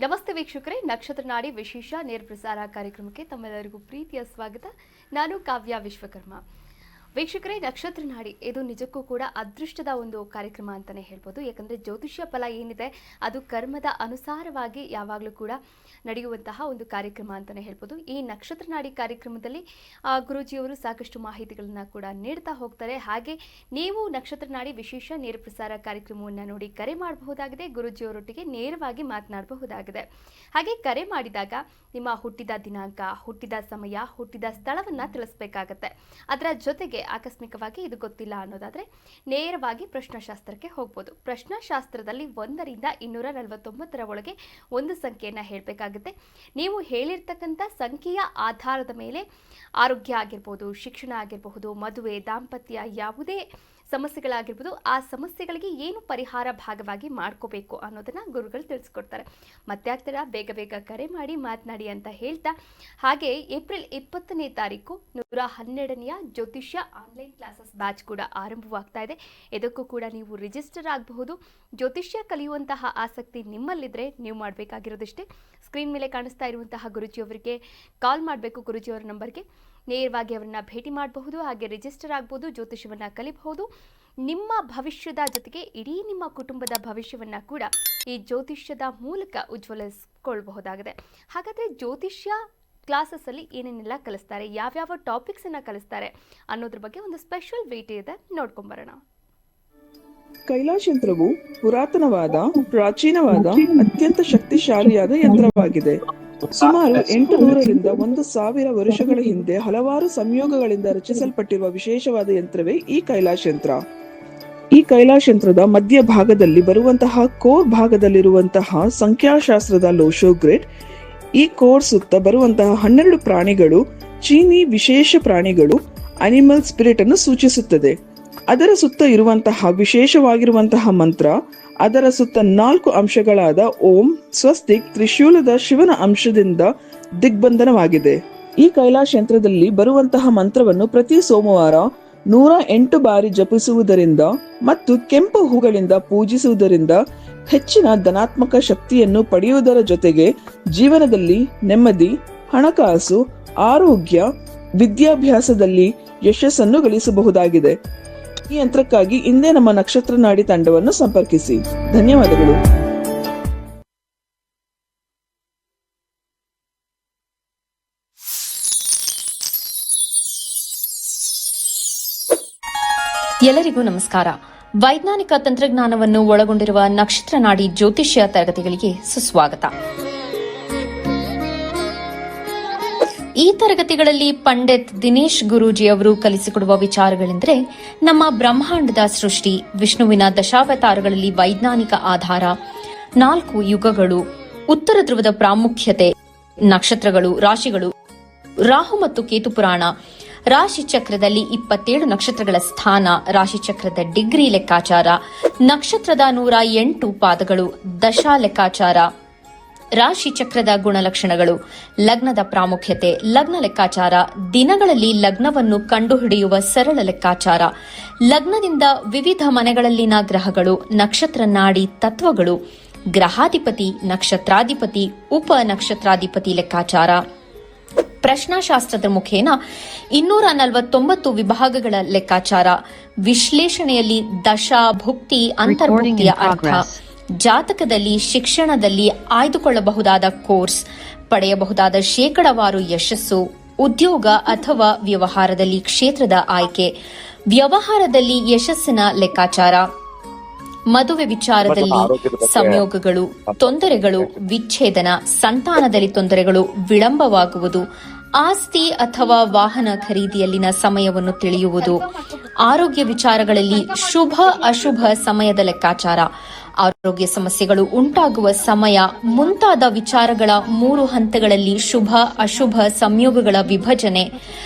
ನಮಸ್ತೆ ವೀಕ್ಷಕರೇ, ನಕ್ಷತ್ರ ನಾಡಿ ವಿಶೇಷ ನೇರ ಪ್ರಸಾರ ಕಾರ್ಯಕ್ರಮಕ್ಕೆ ತಮ್ಮೆಲ್ಲರಿಗೂ ಪ್ರೀತಿಯ ಸ್ವಾಗತ. ನಾನು ಕಾವ್ಯ ವಿಶ್ವಕರ್ಮ. ವೀಕ್ಷಕರೇ, ನಕ್ಷತ್ರ ನಾಡಿ ಇದು ನಿಜಕ್ಕೂ ಕೂಡ ಅದೃಷ್ಟದ ಒಂದು ಕಾರ್ಯಕ್ರಮ ಅಂತಲೇ ಹೇಳ್ಬೋದು. ಯಾಕಂದರೆ ಜ್ಯೋತಿಷ್ಯ ಫಲ ಏನಿದೆ ಅದು ಕರ್ಮದ ಅನುಸಾರವಾಗಿ ಯಾವಾಗಲೂ ಕೂಡ ನಡೆಯುವಂತಹ ಒಂದು ಕಾರ್ಯಕ್ರಮ ಅಂತಲೇ ಹೇಳ್ಬೋದು. ಈ ನಕ್ಷತ್ರ ನಾಡಿ ಕಾರ್ಯಕ್ರಮದಲ್ಲಿ ಗುರೂಜಿಯವರು ಸಾಕಷ್ಟು ಮಾಹಿತಿಗಳನ್ನು ಕೂಡ ನೀಡ್ತಾ ಹೋಗ್ತಾರೆ. ಹಾಗೆ ನೀವು ನಕ್ಷತ್ರ ನಾಡಿ ವಿಶೇಷ ನೇರ ಪ್ರಸಾರ ಕಾರ್ಯಕ್ರಮವನ್ನು ನೋಡಿ ಕರೆ ಮಾಡಬಹುದಾಗಿದೆ, ಗುರೂಜಿಯವರೊಟ್ಟಿಗೆ ನೇರವಾಗಿ ಮಾತನಾಡಬಹುದಾಗಿದೆ. ಹಾಗೆ ಕರೆ ಮಾಡಿದಾಗ ನಿಮ್ಮ ಹುಟ್ಟಿದ ದಿನಾಂಕ, ಹುಟ್ಟಿದ ಸಮಯ, ಹುಟ್ಟಿದ ಸ್ಥಳವನ್ನು ತಿಳಿಸಬೇಕಾಗತ್ತೆ. ಅದರ ಜೊತೆಗೆ ಆಕಸ್ಮಿಕವಾಗಿ ಇದು ಗೊತ್ತಿಲ್ಲ ಅನ್ನೋದಾದರೆ ನೇರವಾಗಿ ಪ್ರಶ್ನಾಶಾಸ್ತ್ರಕ್ಕೆ ಹೋಗ್ಬೋದು. ಪ್ರಶ್ನಾಶಾಸ್ತ್ರದಲ್ಲಿ 1 ರಿಂದ 249 ಒಳಗೆ ಒಂದು ಸಂಖ್ಯೆಯನ್ನು ಹೇಳಬೇಕಾಗುತ್ತೆ. ನೀವು ಹೇಳಿರ್ತಕ್ಕಂಥ ಸಂಖ್ಯೆಯ ಆಧಾರದ ಮೇಲೆ ಆರೋಗ್ಯ ಆಗಿರ್ಬೋದು, ಶಿಕ್ಷಣ ಆಗಿರಬಹುದು, ಮದುವೆ, ದಾಂಪತ್ಯ, ಯಾವುದೇ ಸಮಸ್ಯೆಗಳಾಗಿರ್ಬೋದು, ಆ ಸಮಸ್ಯೆಗಳಿಗೆ ಏನು ಪರಿಹಾರ ಭಾಗವಾಗಿ ಮಾಡ್ಕೋಬೇಕು ಅನ್ನೋದನ್ನ ಗುರುಗಳು ತಿಳಿಸ್ಕೊಡ್ತಾರೆ. ಮತ್ತೆ ಆಗ್ತಾರ, ಬೇಗ ಬೇಗ ಕರೆ ಮಾಡಿ ಮಾತನಾಡಿ ಅಂತ ಹೇಳ್ತಾ, ಹಾಗೆ ಏಪ್ರಿಲ್ 20ನೇ ತಾರೀಕು 112ನೆಯ ಜ್ಯೋತಿಷ್ಯ ಆನ್ಲೈನ್ ಕ್ಲಾಸಸ್ ಬ್ಯಾಚ್ ಕೂಡ ಆರಂಭವಾಗ್ತಾ ಇದೆ. ಇದಕ್ಕೂ ಕೂಡ ನೀವು ರಿಜಿಸ್ಟರ್ ಆಗಬಹುದು. ಜ್ಯೋತಿಷ್ಯ ಕಲಿಯುವಂತಹ ಆಸಕ್ತಿ ನಿಮ್ಮಲ್ಲಿದ್ರೆ ನೀವು ಮಾಡಬೇಕಾಗಿರೋದಿಷ್ಟೇ, ಸ್ಕ್ರೀನ್ ಮೇಲೆ ಕಾಣಿಸ್ತಾ ಇರುವಂತಹ ಗುರುಜಿಯವರಿಗೆ ಕಾಲ್ ಮಾಡಬೇಕು. ಗುರುಜಿಯವರ ನಂಬರ್ಗೆ ನೇರವಾಗಿ ಅವರನ್ನ ಭೇಟಿ ಮಾಡಬಹುದು. ಹಾಗೆ ರಿಜಿಸ್ಟರ್ ಆಗಬಹುದು, ಜ್ಯೋತಿಷ್ಯವನ್ನು ಕಲಿಬಹುದು. ನಿಮ್ಮ ಭವಿಷ್ಯದ ಜೊತೆಗೆ ಇಡೀ ನಿಮ್ಮ ಕುಟುಂಬದ ಭವಿಷ್ಯವನ್ನ ಕೂಡ ಈ ಜ್ಯೋತಿಷ್ಯದ ಮೂಲಕ ಉಜ್ವಲಿಸಿಕೊಳ್ಳಬಹುದಾಗಿದೆ. ಹಾಗಾದರೆ ಜ್ಯೋತಿಷ್ಯ ಕ್ಲಾಸಸ್ ಅಲ್ಲಿ ಏನೇನೆಲ್ಲ ಕಲಿಸ್ತಾರೆ, ಯಾವ್ಯಾವ ಟಾಪಿಕ್ಸ್ ಅನ್ನ ಕಲಿಸ್ತಾರೆ ಅನ್ನೋದ್ರ ಬಗ್ಗೆ ಒಂದು ಸ್ಪೆಷಲ್ ವಿಡಿಯೋ ಇದೆ, ನೋಡ್ಕೊಂಬರೋಣ. ಕೈಲಾಶ ಯಂತ್ರವು ಪುರಾತನವಾದ, ಪ್ರಾಚೀನವಾದ, ಅತ್ಯಂತ ಶಕ್ತಿಶಾಲಿಯಾದ ಯಂತ್ರವಾಗಿದೆ. ಸುಮಾರು 800ರಿಂದ 1000 ವರ್ಷಗಳ ಹಿಂದೆ ಹಲವಾರು ಸಂಯೋಗಗಳಿಂದ ರಚಿಸಲ್ಪಟ್ಟಿರುವ ವಿಶೇಷವಾದ ಯಂತ್ರವೇ ಈ ಕೈಲಾಶ ಯಂತ್ರ. ಈ ಕೈಲಾಶ ಯಂತ್ರದ ಮಧ್ಯ ಭಾಗದಲ್ಲಿ ಬರುವಂತಹ ಕೋರ್ ಭಾಗದಲ್ಲಿರುವಂತಹ ಸಂಖ್ಯಾಶಾಸ್ತ್ರದ ಲೋಶೋ ಗ್ರಿಡ್, ಈ ಕೋರ್ ಸುತ್ತ ಬರುವಂತಹ 12 ಪ್ರಾಣಿಗಳು ಚೀನಿ ವಿಶೇಷ ಪ್ರಾಣಿಗಳು, ಅನಿಮಲ್ ಸ್ಪಿರಿಟ್ ಅನ್ನು ಸೂಚಿಸುತ್ತದೆ. ಅದರ ಸುತ್ತ ಇರುವಂತಹ ವಿಶೇಷವಾಗಿರುವಂತಹ ಮಂತ್ರ, ಅದರ ಸುತ್ತ 4 ಅಂಶಗಳಾದ ಓಂ, ಸ್ವಸ್ತಿಕ್, ತ್ರಿಶೂಲದ ಶಿವನ ಅಂಶದಿಂದ ದಿಗ್ಬಂಧನವಾಗಿದೆ. ಈ ಕೈಲಾಶ ಯಂತ್ರದಲ್ಲಿ ಬರುವಂತಹ ಮಂತ್ರವನ್ನು ಪ್ರತಿ ಸೋಮವಾರ 108 ಬಾರಿ ಜಪಿಸುವುದರಿಂದ ಮತ್ತು ಕೆಂಪು ಹೂಗಳಿಂದ ಪೂಜಿಸುವುದರಿಂದ ಹೆಚ್ಚಿನ ಧನಾತ್ಮಕ ಶಕ್ತಿಯನ್ನು ಪಡೆಯುವುದರ ಜೊತೆಗೆ ಜೀವನದಲ್ಲಿ ನೆಮ್ಮದಿ, ಹಣಕಾಸು, ಆರೋಗ್ಯ, ವಿದ್ಯಾಭ್ಯಾಸದಲ್ಲಿ ಯಶಸ್ಸನ್ನು ಗಳಿಸಬಹುದಾಗಿದೆ. ಈ ಯಂತ್ರಕ್ಕಾಗಿ ಇಂದೇ ನಮ್ಮ ನಕ್ಷತ್ರ ನಾಡಿ ತಂಡವನ್ನು ಸಂಪರ್ಕಿಸಿ. ಧನ್ಯವಾದಗಳು. ಎಲ್ಲರಿಗೂ ನಮಸ್ಕಾರ. ವೈಜ್ಞಾನಿಕ ತಂತ್ರಜ್ಞಾನವನ್ನು ಒಳಗೊಂಡಿರುವ ನಕ್ಷತ್ರ ನಾಡಿ ಜ್ಯೋತಿಷ್ಯ ತರಗತಿಗಳಿಗೆ ಸುಸ್ವಾಗತ. ಈ ತರಗತಿಗಳಲ್ಲಿ ಪಂಡಿತ್ ದಿನೇಶ್ ಗುರೂಜಿ ಅವರು ಕಲಿಸಿಕೊಡುವ ವಿಚಾರಗಳೆಂದರೆ ನಮ್ಮ ಬ್ರಹ್ಮಾಂಡದ ಸೃಷ್ಟಿ, ವಿಷ್ಣುವಿನ ದಶಾವತಾರಗಳಲ್ಲಿ ವೈಜ್ಞಾನಿಕ ಆಧಾರ, 4 ಯುಗಗಳು, ಉತ್ತರ ಧ್ರುವದ ಪ್ರಾಮುಖ್ಯತೆ, ನಕ್ಷತ್ರಗಳು, ರಾಶಿಗಳು, ರಾಹು ಮತ್ತು ಕೇತು ಪುರಾಣ, ರಾಶಿ ಚಕ್ರದಲ್ಲಿ 27 ನಕ್ಷತ್ರಗಳ ಸ್ಥಾನ, ರಾಶಿ ಚಕ್ರದ ಡಿಗ್ರಿ ಲೆಕ್ಕಾಚಾರ, ನಕ್ಷತ್ರದ 108 ಪಾದಗಳು, ದಶಾ ಲೆಕ್ಕಾಚಾರ, ರಾಶಿ ಚಕ್ರದ ಗುಣಲಕ್ಷಣಗಳು, ಲಗ್ನದ ಪ್ರಾಮುಖ್ಯತೆ, ಲಗ್ನ ಲೆಕ್ಕಾಚಾರ, ದಿನಗಳಲ್ಲಿ ಲಗ್ನವನ್ನು ಕಂಡುಹಿಡಿಯುವ ಸರಳ ಲೆಕ್ಕಾಚಾರ, ಲಗ್ನದಿಂದ ವಿವಿಧ ಮನೆಗಳಲ್ಲಿನ ಗ್ರಹಗಳು, ನಕ್ಷತ್ರ ನಾಡಿ ತತ್ವಗಳು, ಗ್ರಹಾಧಿಪತಿ, ನಕ್ಷತ್ರಾಧಿಪತಿ, ಉಪ ನಕ್ಷತ್ರಾಧಿಪತಿ ಲೆಕ್ಕಾಚಾರ, ಪ್ರಶ್ನಾಶಾಸ್ತ್ರದ ಮುಖೇನ 249 ವಿಭಾಗಗಳ ಲೆಕ್ಕಾಚಾರ, ವಿಶ್ಲೇಷಣೆಯಲ್ಲಿ ದಶಾ, ಭುಕ್ತಿ, ಅಂತರ್ಭುಕ್ತಿಯ ಅರ್ಥ, ಜಾತಕದಲ್ಲಿ, ಶಿಕ್ಷಣದಲ್ಲಿ ಆಯ್ದುಕೊಳ್ಳಬಹುದಾದ ಕೋರ್ಸ್, ಪಡೆಯಬಹುದಾದ ಶೇಕಡವಾರು ಯಶಸ್ಸು, ಉದ್ಯೋಗ ಅಥವಾ ವ್ಯವಹಾರದಲ್ಲಿ ಕ್ಷೇತ್ರದ ಆಯ್ಕೆ, ವ್ಯವಹಾರದಲ್ಲಿ ಯಶಸ್ಸಿನ ಲೆಕ್ಕಾಚಾರ, ಮದುವೆ ವಿಚಾರದಲ್ಲಿ ಸಂಯೋಗಗಳು, ತೊಂದರೆಗಳು, ವಿಚ್ಛೇದನ, ಸಂತಾನದಲ್ಲಿ ತೊಂದರೆಗಳು, ವಿಳಂಬವಾಗುವುದು, ಆಸ್ತಿ ಅಥವಾ ವಾಹನ ಖರೀದಿಯಲ್ಲಿನ ಸಮಯವನ್ನು ತಿಳಿಯುವುದು, ಆರೋಗ್ಯ ವಿಚಾರಗಳಲ್ಲಿ ಶುಭ ಅಶುಭ ಸಮಯದ ಲೆಕ್ಕಾಚಾರ, ಆರೋಗ್ಯ ಸಮಸ್ಯೆಗಳು ಉಂಟಾಗುವ ಸಮಯ ಮುಂತಾದ ವಿಚಾರಗಳ 3 ಹಂತಗಳಲ್ಲಿ ಶುಭ ಅಶುಭ ಸಂಯೋಗಗಳ ವಿಭಜನೆ,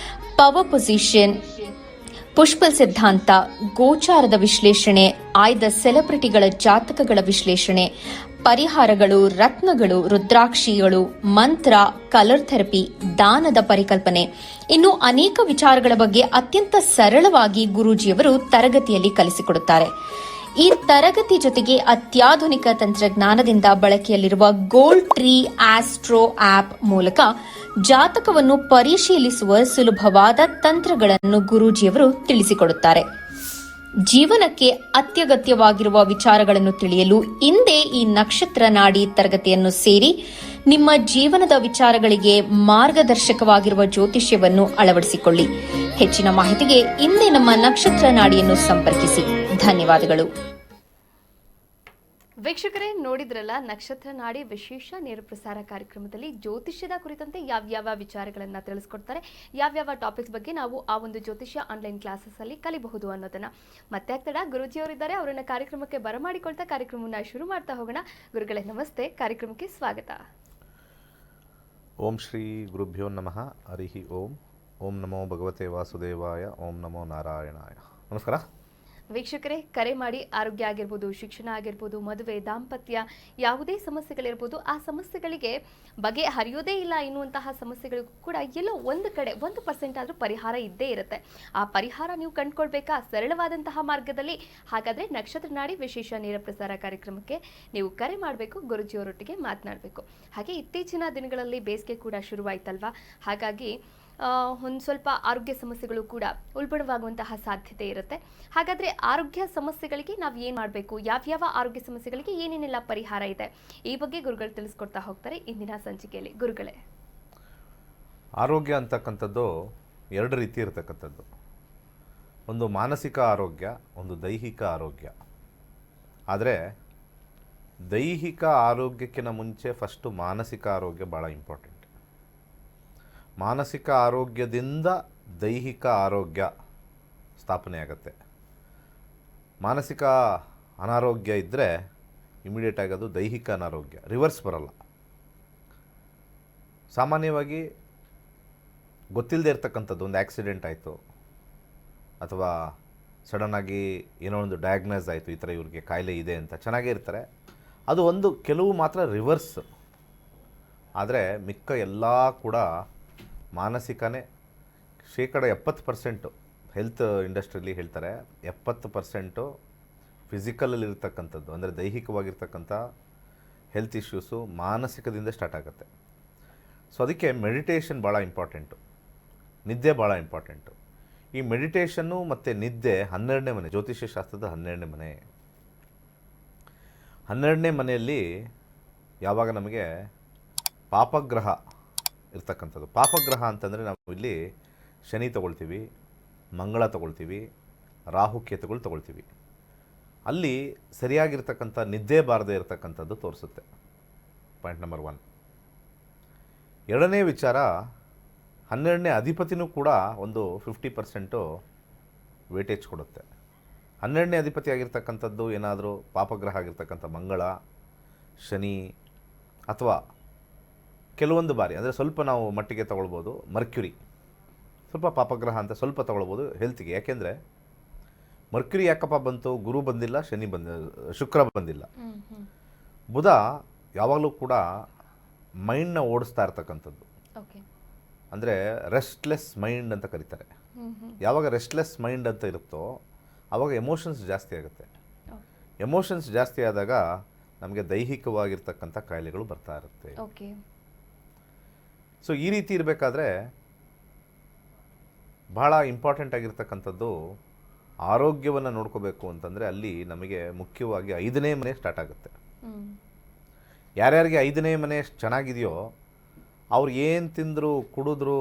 ಪವರ್ ಪೊಸಿಷನ್, ಪುಷ್ಪ ಸಿದ್ಧಾಂತ, ಗೋಚಾರದ ವಿಶ್ಲೇಷಣೆ, ಆಯ್ದ ಸೆಲೆಬ್ರಿಟಿಗಳ ಜಾತಕಗಳ ವಿಶ್ಲೇಷಣೆ, ಪರಿಹಾರಗಳು, ರತ್ನಗಳು, ರುದ್ರಾಕ್ಷಿಗಳು, ಮಂತ್ರ, ಕಲರ್ ಥೆರಪಿ, ದಾನದ ಪರಿಕಲ್ಪನೆ, ಇನ್ನು ಅನೇಕ ವಿಚಾರಗಳ ಬಗ್ಗೆ ಅತ್ಯಂತ ಸರಳವಾಗಿ ಗುರೂಜಿಯವರು ತರಗತಿಯಲ್ಲಿ ಕಲಿಸಿಕೊಡುತ್ತಾರೆ. ಈ ತರಗತಿ ಜೊತೆಗೆ ಅತ್ಯಾಧುನಿಕ ತಂತ್ರಜ್ಞಾನದಿಂದ ಬಳಕೆಯಲ್ಲಿರುವ ಗೋಲ್ಡ್ ಟ್ರೀ ಆಸ್ಟ್ರೋ ಆಪ್ ಮೂಲಕ ಜಾತಕವನ್ನು ಪರಿಶೀಲಿಸುವ ಸುಲಭವಾದ ತಂತ್ರಗಳನ್ನು ಗುರೂಜಿಯವರು ತಿಳಿಸಿಕೊಡುತ್ತಾರೆ. ಜೀವನಕ್ಕೆ ಅತ್ಯಗತ್ಯವಾಗಿರುವ ವಿಚಾರಗಳನ್ನು ತಿಳಿಯಲು ಇಂದೇ ಈ ನಕ್ಷತ್ರ ನಾಡಿ ತರಗತಿಯನ್ನು ಸೇರಿ ನಿಮ್ಮ ಜೀವನದ ವಿಚಾರಗಳಿಗೆ ಮಾರ್ಗದರ್ಶಕವಾಗಿರುವ ಜ್ಯೋತಿಷ್ಯವನ್ನು ಅಳವಡಿಸಿಕೊಳ್ಳಿ. ಹೆಚ್ಚಿನ ಮಾಹಿತಿಗೆ ಇಂದೇ ನಮ್ಮ ನಕ್ಷತ್ರ ನಾಡಿಯನ್ನು ಸಂಪರ್ಕಿಸಿ. ಧನ್ಯವಾದಗಳು. ವೀಕ್ಷಕರೇ, ನೋಡಿದ್ರಲ್ಲ, ನಕ್ಷತ್ರ ನಾಡಿ ವಿಶೇಷ ನೇರ ಪ್ರಸಾರ ಕಾರ್ಯಕ್ರಮದಲ್ಲಿ ಜ್ಯೋತಿಷ್ಯದ ಕುರಿತಂತೆ ಯಾವ್ಯಾವ ವಿಚಾರಗಳನ್ನು ತಿಳಿಸ್ಕೊಡ್ತಾರೆ, ಯಾವ್ಯಾವ ಟಾಪಿಕ್ಸ್ ಬಗ್ಗೆ ನಾವು ಆ ಒಂದು ಜ್ಯೋತಿಷ್ಯ ಆನ್ಲೈನ್ ಕ್ಲಾಸಸ್ ಅಲ್ಲಿ ಕಲಿಬಹುದು ಅನ್ನೋದನ್ನ. ಮತ್ತೆ ಆಗ್ತಡ ಗುರುಜಿಯವರಿದ್ದಾರೆ, ಅವರನ್ನ ಕಾರ್ಯಕ್ರಮಕ್ಕೆ ಬರಮಾಡಿಕೊಳ್ತಾ ಕಾರ್ಯಕ್ರಮವನ್ನು ಶುರು ಮಾಡ್ತಾ ಹೋಗೋಣ. ಗುರುಗಳೇ ನಮಸ್ತೆ, ಕಾರ್ಯಕ್ರಮಕ್ಕೆ ಸ್ವಾಗತ. ಓಂ ಶ್ರೀ ಗುರುಭ್ಯೋ ನಮಃ. ಹರಿ ಓಂ. ಓಂ ನಮೋ ಭಗವತೆ ವಾಸುದೇವಾಯ. ಓಂ ನಮೋ ನಾರಾಯಣಾಯ. ನಮಸ್ಕಾರ ವೀಕ್ಷಕರೇ, ಕರೆ ಮಾಡಿ ಆರೋಗ್ಯ ಆಗಿರ್ಬೋದು, ಶಿಕ್ಷಣ ಆಗಿರ್ಬೋದು, ಮದುವೆ, ದಾಂಪತ್ಯ, ಯಾವುದೇ ಸಮಸ್ಯೆಗಳಿರ್ಬೋದು, ಆ ಸಮಸ್ಯೆಗಳಿಗೆ ಬಗೆಹರಿಯೋದೇ ಇಲ್ಲ ಎನ್ನುವಂತಹ ಸಮಸ್ಯೆಗಳಿಗೂ ಕೂಡ ಎಲ್ಲೋ ಒಂದು ಕಡೆ 1% ಆದರೂ ಪರಿಹಾರ ಇದ್ದೇ ಇರುತ್ತೆ. ಆ ಪರಿಹಾರ ನೀವು ಕಂಡುಕೊಳ್ಬೇಕಾ ಸರಳವಾದಂತಹ ಮಾರ್ಗದಲ್ಲಿ? ಹಾಗಾದರೆ ನಕ್ಷತ್ರ ನಾಡಿ ವಿಶೇಷ ನೇರ ಪ್ರಸಾರ ಕಾರ್ಯಕ್ರಮಕ್ಕೆ ನೀವು ಕರೆ ಮಾಡಬೇಕು, ಗುರುಜಿಯವರೊಟ್ಟಿಗೆ ಮಾತನಾಡಬೇಕು. ಹಾಗೆ ಇತ್ತೀಚಿನ ದಿನಗಳಲ್ಲಿ ಬೇಸಿಗೆ ಕೂಡ ಶುರುವಾಯ್ತಲ್ವಾ, ಹಾಗಾಗಿ ಒಂದು ಸ್ವಲ್ಪ ಆರೋಗ್ಯ ಸಮಸ್ಯೆಗಳು ಕೂಡ ಉಲ್ಬಣವಾಗುವಂತಹ ಸಾಧ್ಯತೆ ಇರುತ್ತೆ. ಹಾಗಾದರೆ ಆರೋಗ್ಯ ಸಮಸ್ಯೆಗಳಿಗೆ ನಾವು ಏನು ಮಾಡಬೇಕು, ಯಾವ್ಯಾವ ಆರೋಗ್ಯ ಸಮಸ್ಯೆಗಳಿಗೆ ಏನೇನೆಲ್ಲ ಪರಿಹಾರ ಇದೆ, ಈ ಬಗ್ಗೆ ಗುರುಗಳು ತಿಳಿಸ್ಕೊಡ್ತಾ ಹೋಗ್ತಾರೆ ಇಂದಿನ ಸಂಚಿಕೆಯಲ್ಲಿ. ಗುರುಗಳೇ, ಆರೋಗ್ಯ ಅಂತಕ್ಕಂಥದ್ದು ಎರಡು ರೀತಿ ಇರತಕ್ಕಂಥದ್ದು. ಒಂದು ಮಾನಸಿಕ ಆರೋಗ್ಯ, ಒಂದು ದೈಹಿಕ ಆರೋಗ್ಯ. ಆದರೆ ದೈಹಿಕ ಆರೋಗ್ಯಕ್ಕಿಂತ ಮುಂಚೆ ಫಸ್ಟು ಮಾನಸಿಕ ಆರೋಗ್ಯ ಭಾಳ ಇಂಪಾರ್ಟೆಂಟ್. ಮಾನಸಿಕ ಆರೋಗ್ಯದಿಂದ ದೈಹಿಕ ಆರೋಗ್ಯ ಸ್ಥಾಪನೆ ಆಗುತ್ತೆ. ಮಾನಸಿಕ ಅನಾರೋಗ್ಯ ಇದ್ದರೆ ಇಮಿಡಿಯೇಟಾಗಿ ಅದು ದೈಹಿಕ ಅನಾರೋಗ್ಯ, ರಿವರ್ಸ್ ಬರಲ್ಲ. ಸಾಮಾನ್ಯವಾಗಿ ಗೊತ್ತಿಲ್ಲದೆ ಇರ್ತಕ್ಕಂಥದ್ದು, ಒಂದು ಆಕ್ಸಿಡೆಂಟ್ ಆಯಿತು ಅಥವಾ ಸಡನ್ನಾಗಿ ಏನೋ ಒಂದು ಡಯಾಗ್ನೈಸ್ ಆಯಿತು, ಈ ಥರ ಇವ್ರಿಗೆ ಕಾಯಿಲೆ ಇದೆ ಅಂತ, ಚೆನ್ನಾಗೇ ಇರ್ತಾರೆ. ಅದು ಒಂದು ಕೆಲವು ಮಾತ್ರ ರಿವರ್ಸ್. ಆದರೆ ಮಿಕ್ಕ ಎಲ್ಲ ಕೂಡ ಮಾನಸಿಕನೇ. 70% ಹೆಲ್ತ್ ಇಂಡಸ್ಟ್ರಿಯಲ್ಲಿ ಹೇಳ್ತಾರೆ 70% ಫಿಸಿಕಲಲ್ಲಿರ್ತಕ್ಕಂಥದ್ದು, ಅಂದರೆ ದೈಹಿಕವಾಗಿರ್ತಕ್ಕಂಥ ಹೆಲ್ತ್ ಇಶ್ಯೂಸು ಮಾನಸಿಕದಿಂದ ಸ್ಟಾರ್ಟ್ ಆಗುತ್ತೆ. ಸೊ ಅದಕ್ಕೆ ಮೆಡಿಟೇಷನ್ ಭಾಳ ಇಂಪಾರ್ಟೆಂಟು, ನಿದ್ದೆ ಭಾಳ ಇಂಪಾರ್ಟೆಂಟು. ಈ ಮೆಡಿಟೇಷನ್ನು ಮತ್ತು ನಿದ್ದೆ 12ನೇ ಮನೆ, ಜ್ಯೋತಿಷ್ಯ ಶಾಸ್ತ್ರದ 12ನೇ ಮನೆ. 12ನೇ ಮನೆಯಲ್ಲಿ ಯಾವಾಗ ನಮಗೆ ಪಾಪಗ್ರಹ ಇರ್ತಕ್ಕಂಥದ್ದು. ಪಾಪಗ್ರಹ ಅಂತಂದರೆ ನಾವು ಇಲ್ಲಿ ಶನಿ ತಗೊಳ್ತೀವಿ, ಮಂಗಳ ತಗೊಳ್ತೀವಿ, ರಾಹುಕೇತುಗಳು ತಗೊಳ್ತೀವಿ. ಅಲ್ಲಿ ಸರಿಯಾಗಿರ್ತಕ್ಕಂಥ ನಿದ್ದೆ ಬಾರದೇ ಇರತಕ್ಕಂಥದ್ದು ತೋರಿಸುತ್ತೆ. Point number 1. ಎರಡನೇ ವಿಚಾರ, 12ನೇ ಅಧಿಪತಿನೂ ಕೂಡ ಒಂದು 50% ವೇಟೇಜ್ ಕೊಡುತ್ತೆ. 12ನೇ ಅಧಿಪತಿ ಆಗಿರ್ತಕ್ಕಂಥದ್ದು ಏನಾದರೂ ಪಾಪಗ್ರಹ ಆಗಿರ್ತಕ್ಕಂಥ ಮಂಗಳ, ಶನಿ, ಅಥವಾ ಕೆಲವೊಂದು ಬಾರಿ ಅಂದರೆ ಸ್ವಲ್ಪ ನಾವು ಮಟ್ಟಿಗೆ ತಗೊಳ್ಬೋದು ಮರ್ಕ್ಯುರಿ, ಸ್ವಲ್ಪ ಪಾಪಗ್ರಹ ಅಂತ ಸ್ವಲ್ಪ ತಗೊಳ್ಬೋದು ಹೆಲ್ತಿಗೆ. ಯಾಕೆಂದರೆ ಮರ್ಕ್ಯುರಿ ಯಾಕಪ್ಪ ಬಂತು, ಗುರು ಬಂದಿಲ್ಲ, ಶುಕ್ರ ಬಂದಿಲ್ಲ. ಬುಧ ಯಾವಾಗಲೂ ಕೂಡ ಮೈಂಡ್ನ ಓಡಿಸ್ತಾ ಇರ್ತಕ್ಕಂಥದ್ದು, ಅಂದರೆ ರೆಸ್ಟ್ಲೆಸ್ ಮೈಂಡ್ ಅಂತ ಕರೀತಾರೆ. ಯಾವಾಗ ರೆಸ್ಟ್ಲೆಸ್ ಮೈಂಡ್ ಅಂತ ಇರುತ್ತೋ ಆವಾಗ ಎಮೋಷನ್ಸ್ ಜಾಸ್ತಿ ಆಗುತ್ತೆ. ಎಮೋಷನ್ಸ್ ಜಾಸ್ತಿ ಆದಾಗ ನಮಗೆ ದೈಹಿಕವಾಗಿರ್ತಕ್ಕಂಥ ಕಾಯಿಲೆಗಳು ಬರ್ತಾ ಇರುತ್ತೆ. ಸೊ ಈ ರೀತಿ ಇರಬೇಕಾದ್ರೆ ಭಾಳ ಇಂಪಾರ್ಟೆಂಟ್ ಆಗಿರ್ತಕ್ಕಂಥದ್ದು ಆರೋಗ್ಯವನ್ನು ನೋಡ್ಕೋಬೇಕು ಅಂತಂದರೆ ಅಲ್ಲಿ ನಮಗೆ ಮುಖ್ಯವಾಗಿ 5ನೇ ಮನೆ ಸ್ಟಾರ್ಟ್ ಆಗುತ್ತೆ. ಯಾರ್ಯಾರಿಗೆ 5ನೇ ಮನೆ ಚೆನ್ನಾಗಿದೆಯೋ ಅವ್ರು ಏನು ತಿಂದರು, ಕುಡಿದ್ರು,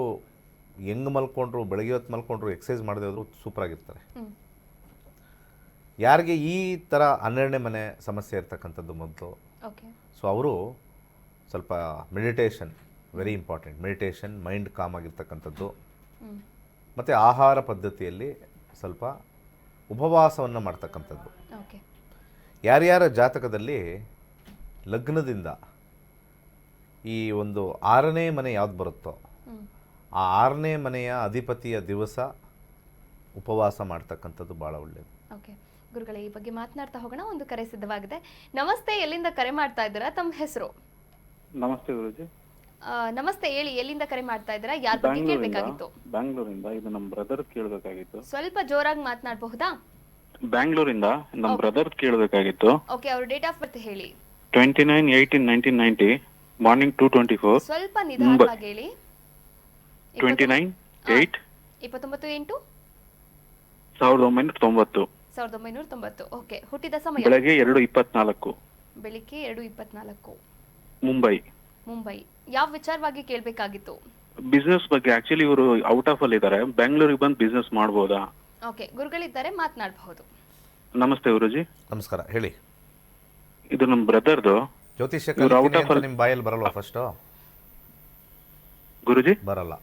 ಹೆಂಗೆ ಮಲ್ಕೊಂಡ್ರು, ಬೆಳಗ್ಗೆ ಹೊತ್ತು ಮಲ್ಕೊಂಡ್ರು, ಎಕ್ಸಸೈಸ್ ಮಾಡದೇ ಹೋದ್ರು ಸೂಪರಾಗಿರ್ತಾರೆ. ಯಾರಿಗೆ ಈ ಥರ 12ನೇ ಮನೆ ಸಮಸ್ಯೆ ಇರ್ತಕ್ಕಂಥದ್ದು ಮೊದಲು, ಸೊ ಅವರು ಸ್ವಲ್ಪ meditation very important. Meditation, mind com ಆಗಿರ್ತಕ್ಕಂಥದ್ದು, ಮತ್ತು ಆಹಾರ ಪದ್ಧತಿಯಲ್ಲಿ ಸ್ವಲ್ಪ ಉಪವಾಸವನ್ನು ಮಾಡ್ತಕ್ಕಂಥದ್ದು. ಯಾರ್ಯಾರ ಜಾತಕದಲ್ಲಿ ಲಗ್ನದಿಂದ ಈ ಒಂದು 6ನೇ ಮನೆ ಯಾವ್ದು ಬರುತ್ತೋ ಆ 6ನೇ ಮನೆಯ ಅಧಿಪತಿಯ ದಿವಸ ಉಪವಾಸ ಮಾಡ್ತಕ್ಕಂಥದ್ದು ಭಾಳ ಒಳ್ಳೆಯದು. ಓಕೆ ಗುರುಗಳೇ, ಈ ಬಗ್ಗೆ ಮಾತನಾಡ್ತಾ ಹೋಗೋಣ. ಒಂದು ಕರೆ ಸಿದ್ಧವಾಗಿದೆ. ನಮಸ್ತೆ, ಎಲ್ಲಿಂದ ಕರೆ ಮಾಡ್ತಾ ಇದ್ದೀರಾ? ತಮ್ಮ ಹೆಸರು? ನಮಸ್ತೆ ಗುರುಜಿ. ನಮಸ್ತೆ, ಹೇಳಿ, ಎಲ್ಲಿಂದ ಕರೆ ಮಾಡ್ತಾ ಇದ್ದೀರಾ? ಯಾರ ಬಗ್ಗೆ ಕೇಳಬೇಕಾಗಿತ್ತು? ಬ್ಯಾಂಗ್ಳೂರಿಂದ. ಇದು ನಮ್ಮ ಬ್ರದರ್ ಕೇಳಬೇಕಾಗಿತ್ತು. ಸ್ವಲ್ಪ ಜೋರಾಗಿ ಮಾತನಾಡಬಹುದಾ? ಬ್ಯಾಂಗ್ಳೂರಿಂದ ನಮ್ಮ ಬ್ರದರ್ ಕೇಳಬೇಕಾಗಿತ್ತು. ಓಕೆ, ಅವ್ರ ಡೇಟ್ ಆಫ್ ಬರ್ತ್ ಹೇಳಿ. 29/18/1990 ಮಾರ್ನಿಂಗ್ 2:24. ಸ್ವಲ್ಪ ನಿಧಾನವಾಗಿ ಹೇಳಿ. 29/8 29/8 1990 1990. ಓಕೆ, ಹುಟ್ಟಿದ ಸಮಯ ಬೆಳಗ್ಗೆ 2:24 ಬೆಳಿಗ್ಗೆ 2:24 ಮುಂಬೈ. ಯಾವ ವಿಚಾರವಾಗಿ ಕೇಳಬೇಕಾಗಿತ್ತು? ಬಿಸ್ನೆಸ್ ಬಗ್ಗೆ. ಆಕ್ಚುಲಿ ಇವರು ಔಟ್ ಆಫ್ ಅಲ್ಲಿ ಇದ್ದಾರೆ, ಬೆಂಗಳೂರಿಗೆ ಬಂದು ಬಿಸ್ನೆಸ್ ಮಾಡ್ಬೋದಾ? ಓಕೆ, ಗುರುಗಳಿದ್ದಾರೆ, ಮಾತನಾಡಬಹುದು. ನಮಸ್ತೆ ಗುರುಜಿ. ನಮಸ್ಕಾರ, ಹೇಳಿ. ಇದು ನಮ್ಮ ಬ್ರದರ್ದು. ಜ್ಯೋತಿಷ್ಯ ಇವ್ರು out of ನಿಮ್ಮ ಬಾಯಲ್ಲಿ ಬರಲ್ವಾ? ಫಸ್ಟು ಗುರುಜಿ ಬರಲ್ಲ.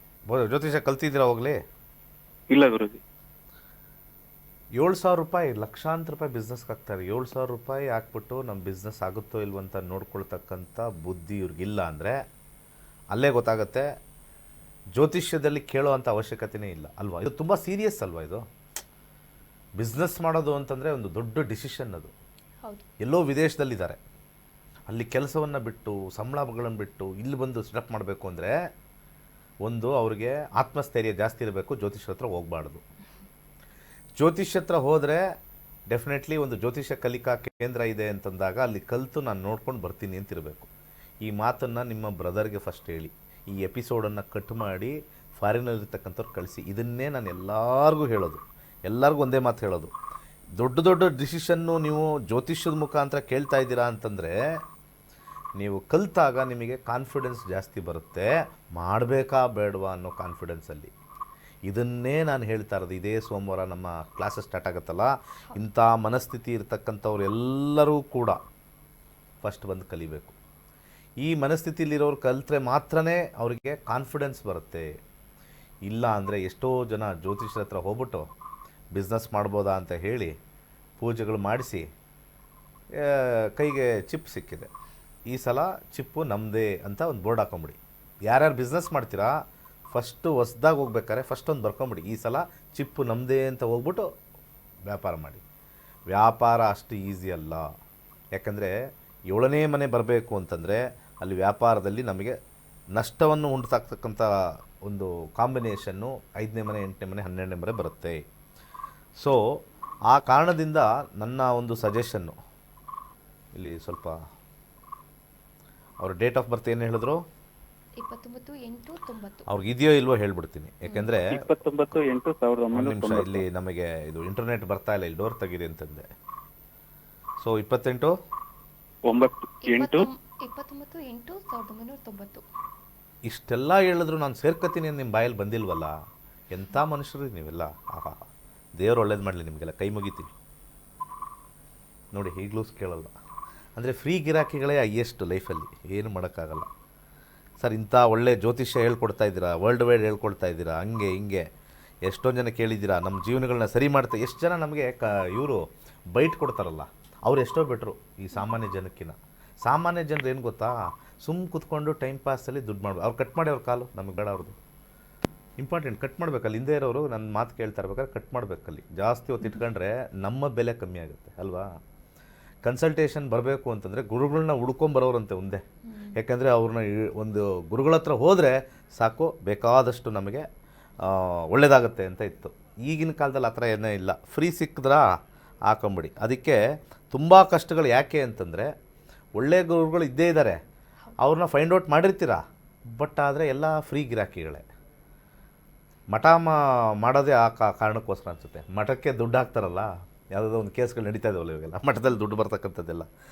ಜ್ಯೋತಿಷ್ಯ ಕಲ್ತಿದ್ದೀರಾ ಹೋಗ್ಲಿ? ಇಲ್ಲ ಗುರುಜಿ. 7,000 ರೂಪಾಯಿ, ಲಕ್ಷಾಂತರ ರೂಪಾಯಿ ಬಿಸ್ನೆಸ್ಗೆ ಹಾಕ್ತಾರೆ. 7,000 ರೂಪಾಯಿ ಹಾಕ್ಬಿಟ್ಟು ನಮ್ಮ ಬಿಸ್ನೆಸ್ ಆಗುತ್ತೋ ಇಲ್ವಂತ ನೋಡ್ಕೊಳ್ತಕ್ಕಂಥ ಬುದ್ಧಿ ಇವ್ರಿಗಿಲ್ಲ ಅಂದರೆ ಅಲ್ಲೇ ಗೊತ್ತಾಗುತ್ತೆ ಜ್ಯೋತಿಷ್ಯದಲ್ಲಿ ಕೇಳೋ ಅಂಥ ಅವಶ್ಯಕತೆಯೇ ಇಲ್ಲ ಅಲ್ವಾ? ಇದು ತುಂಬ ಸೀರಿಯಸ್ ಅಲ್ವಾ? ಇದು ಬಿಸ್ನೆಸ್ ಮಾಡೋದು ಅಂತಂದರೆ ಒಂದು ದೊಡ್ಡ ಡಿಸಿಷನ್. ಅದು ಹೌದು. ಎಲ್ಲೋ ವಿದೇಶದಲ್ಲಿದ್ದಾರೆ, ಅಲ್ಲಿ ಕೆಲಸವನ್ನು ಬಿಟ್ಟು ಸಂಬಳಗಳನ್ನು ಬಿಟ್ಟು ಇಲ್ಲಿ ಬಂದು ಸೆಟಪ್ ಮಾಡಬೇಕು ಅಂದರೆ ಒಂದು ಅವ್ರಿಗೆ ಆತ್ಮಸ್ಥೈರ್ಯ ಜಾಸ್ತಿ ಇರಬೇಕು. ಜ್ಯೋತಿಷ್ಯ ಹತ್ರ ಹೋಗಬಾರ್ದು. ಜ್ಯೋತಿಷ್ಯ ಹತ್ರ ಹೋದರೆ ಡೆಫಿನೆಟ್ಲಿ ಒಂದು ಜ್ಯೋತಿಷ್ಯ ಕಲಿಕಾ ಕೇಂದ್ರ ಇದೆ ಅಂತಂದಾಗ ಅಲ್ಲಿ ಕಲಿತು ನಾನು ನೋಡ್ಕೊಂಡು ಬರ್ತೀನಿ ಅಂತಿರಬೇಕು. ಈ ಮಾತನ್ನು ನಿಮ್ಮ ಬ್ರದರ್ಗೆ ಫಸ್ಟ್ ಹೇಳಿ. ಈ ಎಪಿಸೋಡನ್ನು ಕಟ್ ಮಾಡಿ ಫಾರಿನಲ್ಲಿರ್ತಕ್ಕಂಥವ್ರು ಕಳಿಸಿ. ಇದನ್ನೇ ನಾನು ಎಲ್ಲರಿಗೂ ಹೇಳೋದು, ಎಲ್ಲರಿಗೂ ಒಂದೇ ಮಾತು ಹೇಳೋದು. ದೊಡ್ಡ ದೊಡ್ಡ ಡಿಸಿಷನ್ನು ನೀವು ಜ್ಯೋತಿಷ್ಯದ ಮುಖಾಂತರ ಕೇಳ್ತಾ ಇದ್ದೀರಾ ಅಂತಂದರೆ ನೀವು ಕಲಿತಾಗ ನಿಮಗೆ ಕಾನ್ಫಿಡೆನ್ಸ್ ಜಾಸ್ತಿ ಬರುತ್ತೆ. ಮಾಡಬೇಕಾ ಬೇಡವಾ ಅನ್ನೋ ಕಾನ್ಫಿಡೆನ್ಸಲ್ಲಿ. ಇದನ್ನೇ ನಾನು ಹೇಳ್ತಾ ಇರೋದು. ಇದೇ ಸೋಮವಾರ ನಮ್ಮ ಕ್ಲಾಸಸ್ ಸ್ಟಾರ್ಟ್ ಆಗುತ್ತಲ್ಲ, ಇಂಥ ಮನಸ್ಥಿತಿ ಇರ್ತಕ್ಕಂಥವ್ರು ಎಲ್ಲರೂ ಕೂಡ ಫಸ್ಟ್ ಬಂದು ಕಲಿಬೇಕು. ಈ ಮನಸ್ಥಿತಿಲಿರೋರು ಕಲಿತ್ರೆ ಮಾತ್ರನೇ ಅವರಿಗೆ ಕಾನ್ಫಿಡೆನ್ಸ್ ಬರುತ್ತೆ. ಇಲ್ಲ ಅಂದರೆ ಎಷ್ಟೋ ಜನ ಜ್ಯೋತಿಷ್ಯರ ಹತ್ರ ಹೋಗ್ಬಿಟ್ಟು ಬಿಸ್ನೆಸ್ ಮಾಡ್ಬೋದಾ ಅಂತ ಹೇಳಿ ಪೂಜೆಗಳು ಮಾಡಿಸಿ ಕೈಗೆ ಚಿಪ್ ಸಿಕ್ಕಿದೆ. ಈ ಸಲ ಚಿಪ್ಪು ನಮ್ಮದೇ ಅಂತ ಒಂದು ಬೋರ್ಡ್ ಹಾಕೊಂಬಿಡಿ. ಯಾರ್ಯಾರು ಬಿಸ್ನೆಸ್ ಮಾಡ್ತೀರಾ ಫಸ್ಟು ಹೊಸ್ದಾಗಿ ಹೋಗ್ಬೇಕಾದ್ರೆ ಫಸ್ಟ್ ಒಂದು ಬರ್ಕೊಂಬಿಡಿ, ಈ ಸಲ ಚಿಪ್ಪು ನಮ್ಮದೇ ಅಂತ ಹೋಗ್ಬಿಟ್ಟು ವ್ಯಾಪಾರ ಮಾಡಿ. ವ್ಯಾಪಾರ ಅಷ್ಟು ಈಸಿ ಅಲ್ಲ. ಯಾಕಂದರೆ 7ನೇ ಮನೆ ಬರಬೇಕು ಅಂತಂದರೆ ಅಲ್ಲಿ ವ್ಯಾಪಾರದಲ್ಲಿ ನಮಗೆ ನಷ್ಟವನ್ನು ಉಂಟಾಗ್ತಕ್ಕಂಥ ಒಂದು ಕಾಂಬಿನೇಷನ್ನು 5ನೇ ಮನೆ, 8ನೇ ಮನೆ, 12ನೇ ಮನೆ ಬರುತ್ತೆ. ಸೊ ಆ ಕಾರಣದಿಂದ ನನ್ನ ಒಂದು ಸಜೆಷನ್ನು ಇಲ್ಲಿ ಸ್ವಲ್ಪ ಅವ್ರ ಡೇಟ್ ಆಫ್ ಬರ್ತ್ ಏನು ಹೇಳಿದ್ರು? 29/8/90. ಅವ್ರಿಗೆ ಇದೆಯೋ ಇಲ್ವೋ ಹೇಳ್ಬಿಡ್ತೀನಿ. ಯಾಕೆಂದರೆ 29/8/1990. ಒಂದು ನಿಮಿಷ, ಇಲ್ಲಿ ನಮಗೆ ಇದು ಇಂಟರ್ನೆಟ್ ಬರ್ತಾ ಇಲ್ಲ, ಇಲ್ಲಿ ಡೋರ್ ತೆಗಿದೆ ಅಂತಂದೆ. ಸೊ 29/8/1990. ಇಷ್ಟೆಲ್ಲ ಹೇಳಿದ್ರು ನಾನು ಸೇರ್ಕೊತೀನಿ ನಿಮ್ಮ ಬಾಯಲ್ಲಿ ಬಂದಿಲ್ವಲ್ಲ. ಎಂಥ ಮನುಷ್ಯರು ನೀವೆಲ್ಲ. ಆಹಾ, ದೇವ್ರು ಒಳ್ಳೇದು ಮಾಡಲಿ ನಿಮಗೆಲ್ಲ, ಕೈ ಮುಗಿತೀವಿ ನೋಡಿ. ಈಗಲೂ ಕೇಳಲ್ಲ ಅಂದರೆ ಫ್ರೀ ಗಿರಾಕಿಗಳೇ ಹೈಯೆಸ್ಟ್ ಲೈಫಲ್ಲಿ, ಏನು ಮಾಡೋಕ್ಕಾಗಲ್ಲ. ಸರ್ ಇಂಥ ಒಳ್ಳೆ ಜ್ಯೋತಿಷ್ಯ ಹೇಳ್ಕೊಡ್ತಾ ಇದ್ದೀರಾ, ವರ್ಲ್ಡ್ ವೈಡ್ ಹೇಳ್ಕೊಡ್ತಾ ಇದ್ದೀರಾ, ಹಂಗೆ ಹಿಂಗೆ ಎಷ್ಟೊಂದು ಜನ ಕೇಳಿದ್ದೀರಾ, ನಮ್ಮ ಜೀವನಗಳನ್ನ ಸರಿ ಮಾಡ್ತಾ. ಎಷ್ಟು ಜನ ನಮಗೆ ಇವರು ಬೈಟ್ ಕೊಡ್ತಾರಲ್ಲ, ಅವ್ರು ಎಷ್ಟೋ ಬೆಟ್ರು ಈ ಸಾಮಾನ್ಯ ಜನಕ್ಕಿಂತ. ಸಾಮಾನ್ಯ ಜನರು ಏನು ಗೊತ್ತಾ, ಸುಮ್ಮ ಕೂತ್ಕೊಂಡು ಟೈಮ್ ಪಾಸಲ್ಲಿ ದುಡ್ಡು ಮಾಡ್ಬೋದು. ಅವ್ರು ಕಟ್ ಮಾಡಿ ಅವ್ರ ಕಾಲು, ನಮಗೆ ಬೇಡ ಅವ್ರದ್ದು. ಇಂಪಾರ್ಟೆಂಟ್, ಕಟ್ ಮಾಡಬೇಕಲ್ಲಿ. ಹಿಂದೆ ಇರೋರು ನನ್ನ ಮಾತು ಕೇಳ್ತಾ ಇರ್ಬೇಕಾದ್ರೆ ಕಟ್ ಮಾಡಬೇಕಲ್ಲಿ. ಜಾಸ್ತಿ ಹೊತ್ತು ಇಟ್ಕೊಂಡ್ರೆ ನಮ್ಮ ಬೆಲೆ ಕಮ್ಮಿ ಆಗುತ್ತೆ ಅಲ್ವಾ? ಕನ್ಸಲ್ಟೇಷನ್ ಬರಬೇಕು ಅಂತಂದರೆ ಗುರುಗಳನ್ನ ಹುಡ್ಕೊಂಬರೋರಂತೆ ಒಂದೇ. ಯಾಕೆಂದರೆ ಅವ್ರನ್ನ ಒಂದು ಗುರುಗಳ ಹತ್ರ ಹೋದರೆ ಸಾಕು, ಬೇಕಾದಷ್ಟು ನಮಗೆ ಒಳ್ಳೆಯದಾಗತ್ತೆ ಅಂತ ಇತ್ತು. ಈಗಿನ ಕಾಲದಲ್ಲಿ ಆ ಥರ ಏನೂ ಇಲ್ಲ. ಫ್ರೀ ಸಿಕ್ಕಿದ್ರಾ ಹಾಕೊಂಬಿಡಿ. ಅದಕ್ಕೆ ತುಂಬ ಕಷ್ಟಗಳು. ಯಾಕೆ ಅಂತಂದರೆ ಒಳ್ಳೆಯ ಗುರುಗಳು ಇದ್ದೇ ಇದ್ದಾರೆ, ಅವ್ರನ್ನ ಫೈಂಡ್ ಔಟ್ ಮಾಡಿರ್ತೀರಾ. ಬಟ್ ಆದರೆ ಎಲ್ಲ ಫ್ರೀ ಗಿರಾಕಿಗಳೇ. ಮಠ ಮಾಡೋದೇ ಆ ಕಾರಣಕ್ಕೋಸ್ಕರ ಅನಿಸುತ್ತೆ. ಮಠಕ್ಕೆ ದುಡ್ಡು ಹಾಕ್ತಾರಲ್ಲ, ಯಾವುದಾದ್ರು ಒಂದು ಕೇಸ್ಗಳು ನಡೀತಾ ಇದ್ದಾವಲ್ಲ ಇವಾಗೆಲ್ಲ, ಮಠದಲ್ಲಿ ದುಡ್ಡು ಬರ್ತಕ್ಕಂಥದ್ದೆಲ್ಲ.